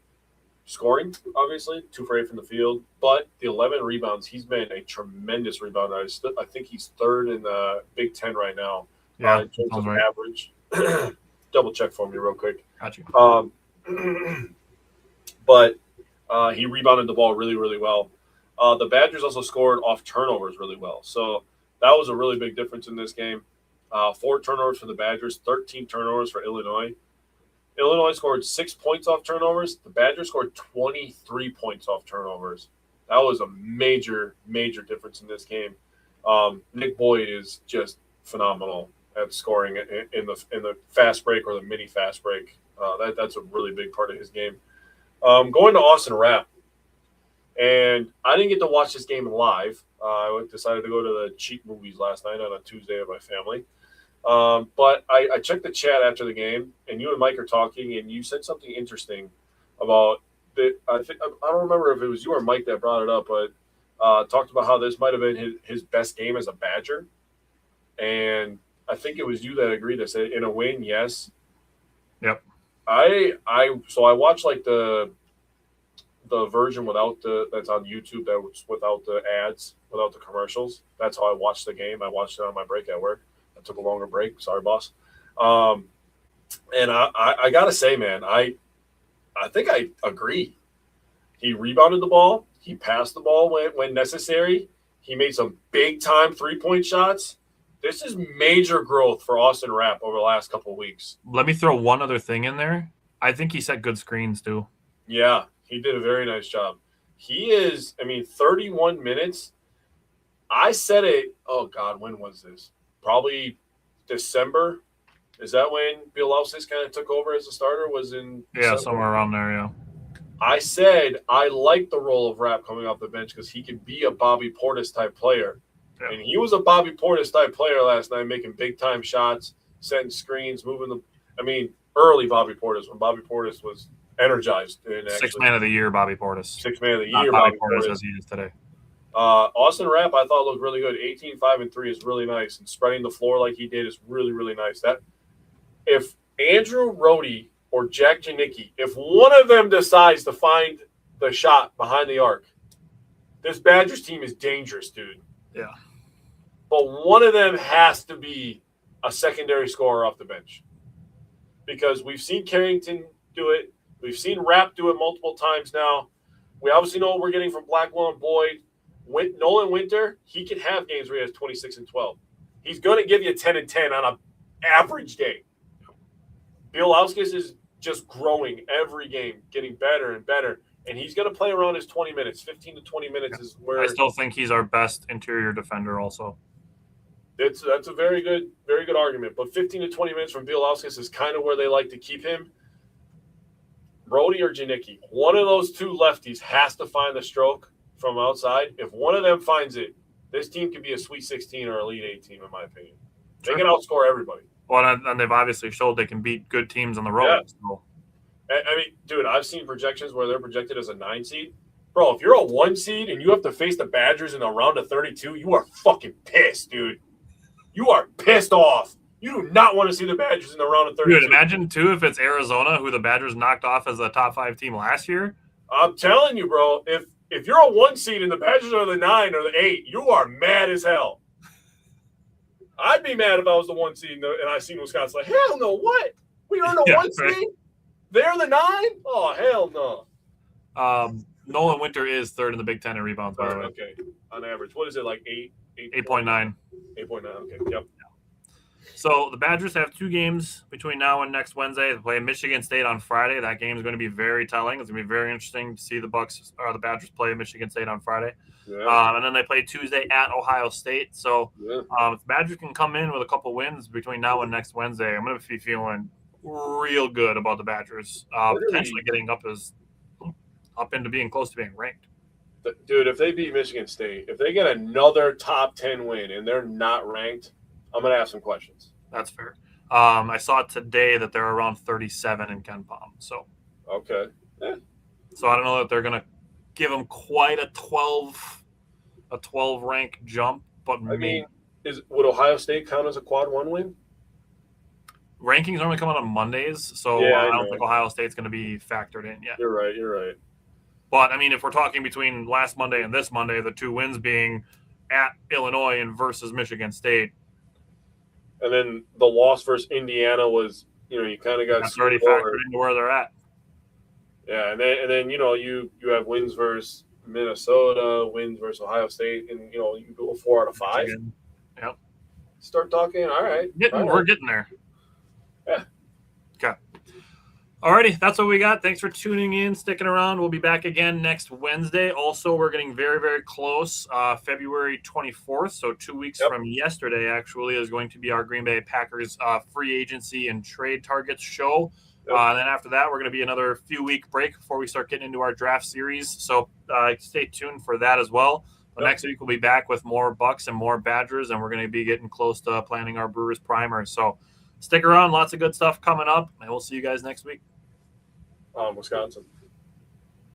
scoring, obviously, 2 for 8 from the field, but the 11 rebounds, he's been a tremendous rebounder. I think he's 3rd in the Big Ten right now in terms of average. Double check for me real quick. Got you. But he rebounded the ball really, really well. The Badgers also scored off turnovers really well. So that was a really big difference in this game. 4 turnovers for the Badgers, 13 turnovers for Illinois. Illinois scored 6 points off turnovers. The Badgers scored 23 points off turnovers. That was a major, major difference in this game. Nick Boyd is just phenomenal at scoring in the fast break or the mini fast break. That's a really big part of his game. Going to Austin Rapp, and I didn't get to watch this game live. I decided to go to the cheap movies last night on a Tuesday with my family. But I checked the chat after the game, and you and Mike are talking, and you said something interesting about that. I don't remember if it was you or Mike that brought it up, but talked about how this might have been his best game as a Badger. And I think it was you that agreed to say in a win, yes. Yep. So I watched like the version that's on YouTube that was without the ads, without the commercials. That's how I watched the game. I watched it on my break at work. I took a longer break. Sorry, boss. And I gotta say, man, I think I agree. He rebounded the ball. He passed the ball when necessary. He made some big time 3-point shots. This is major growth for Austin Rapp over the last couple of weeks. Let me throw one other thing in there. I think he set good screens too. Yeah, he did a very nice job. He is, 31 minutes. I said it, oh God, when was this? Probably December. Is that when Bielowskis kind of took over as a starter? Was in December? Somewhere around there, yeah. I said I like the role of Rapp coming off the bench because he could be a Bobby Portis type player. Yeah. And he was a Bobby Portis type player last night, making big time shots, setting screens, moving the early Bobby Portis, when Bobby Portis was energized. And 6th man of the year, Bobby Portis. 6th man of the Not year, Bobby Portis as he is today. Austin Rapp, I thought looked really good. 18, 5, and 3 is really nice, and spreading the floor like he did is really, really nice. That if Andruw Rhodey or Jack Janicki, if one of them decides to find the shot behind the arc, this Badgers team is dangerous, dude. Yeah. But one of them has to be a secondary scorer off the bench, because we've seen Carrington do it. We've seen Rapp do it multiple times now. We obviously know what we're getting from Blackwell and Boyd. Nolan Winter, he can have games where he has 26 and 12. He's going to give you 10 and 10 on an average day. Bielowskis is just growing every game, getting better and better, and he's going to play around his 20 minutes. 15 to 20 minutes is where – I still think he's our best interior defender also. That's a very good argument. But 15 to 20 minutes from Bielowskis is kind of where they like to keep him. Rhodey or Janicki, one of those two lefties has to find the stroke from outside. If one of them finds it, this team could be a Sweet 16 or Elite 8 team, in my opinion. They can outscore everybody. Well, and they've obviously showed they can beat good teams on the road. Yeah. So. I mean, dude, I've seen projections where they're projected as a 9 seed. Bro, if you're a 1 seed and you have to face the Badgers in a round of 32, you are fucking pissed, dude. You are pissed off. You do not want to see the Badgers in the round of 32. Dude, imagine, too, if it's Arizona, who the Badgers knocked off as a top 5 team last year. I'm telling you, bro, if you're a 1 seed and the Badgers are the 9 or the 8, you are mad as hell. I'd be mad if I was the 1 seed and I seen Wisconsin. Like, hell no, what? We are the 1 seed? They're the 9? Oh, hell no. Nolan Winter is third in the Big Ten in rebounds, by the way. Okay. On average. What is it, like 8.9? 8.9, okay. Yep. So the Badgers have 2 games between now and next Wednesday. They play Michigan State on Friday. That game is going to be very telling. It's going to be very interesting to see the the Badgers play Michigan State on Friday. Yeah. And then they play Tuesday at Ohio State. So if the Badgers can come in with a couple wins between now and next Wednesday, I'm going to be feeling real good about the Badgers potentially getting up into being close to being ranked. Dude, if they beat Michigan State, if they get another top 10 win and they're not ranked, I'm going to have some questions. That's fair. I saw today that they're around 37 in KenPom. So okay. Yeah. So I don't know that they're going to give them quite a 12 rank jump, but I mean, would Ohio State count as a quad 1 win? Rankings normally come out on Mondays, so I don't think Ohio State's going to be factored in yet. You're right. But, I mean, if we're talking between last Monday and this Monday, the 2 wins being at Illinois and versus Michigan State. And then the loss versus Indiana was, you kind of got that's already factored into where they're at. Yeah, and then you have wins versus Minnesota, wins versus Ohio State, and you go 4 out of 5. Michigan. Yep. Start talking. All right. We're getting there. Yeah. Okay. Alrighty, that's what we got. Thanks for tuning in, sticking around. We'll be back again next Wednesday. Also, we're getting very, very close. February 24th, so 2 weeks from yesterday, actually, is going to be our Green Bay Packers free agency and trade targets show. And then after that, we're going to be another few-week break before we start getting into our draft series. So stay tuned for that as well. But next week, we'll be back with more Bucks and more Badgers, and we're going to be getting close to planning our Brewers primer. So stick around. Lots of good stuff coming up, and we'll see you guys next week. Wisconsin.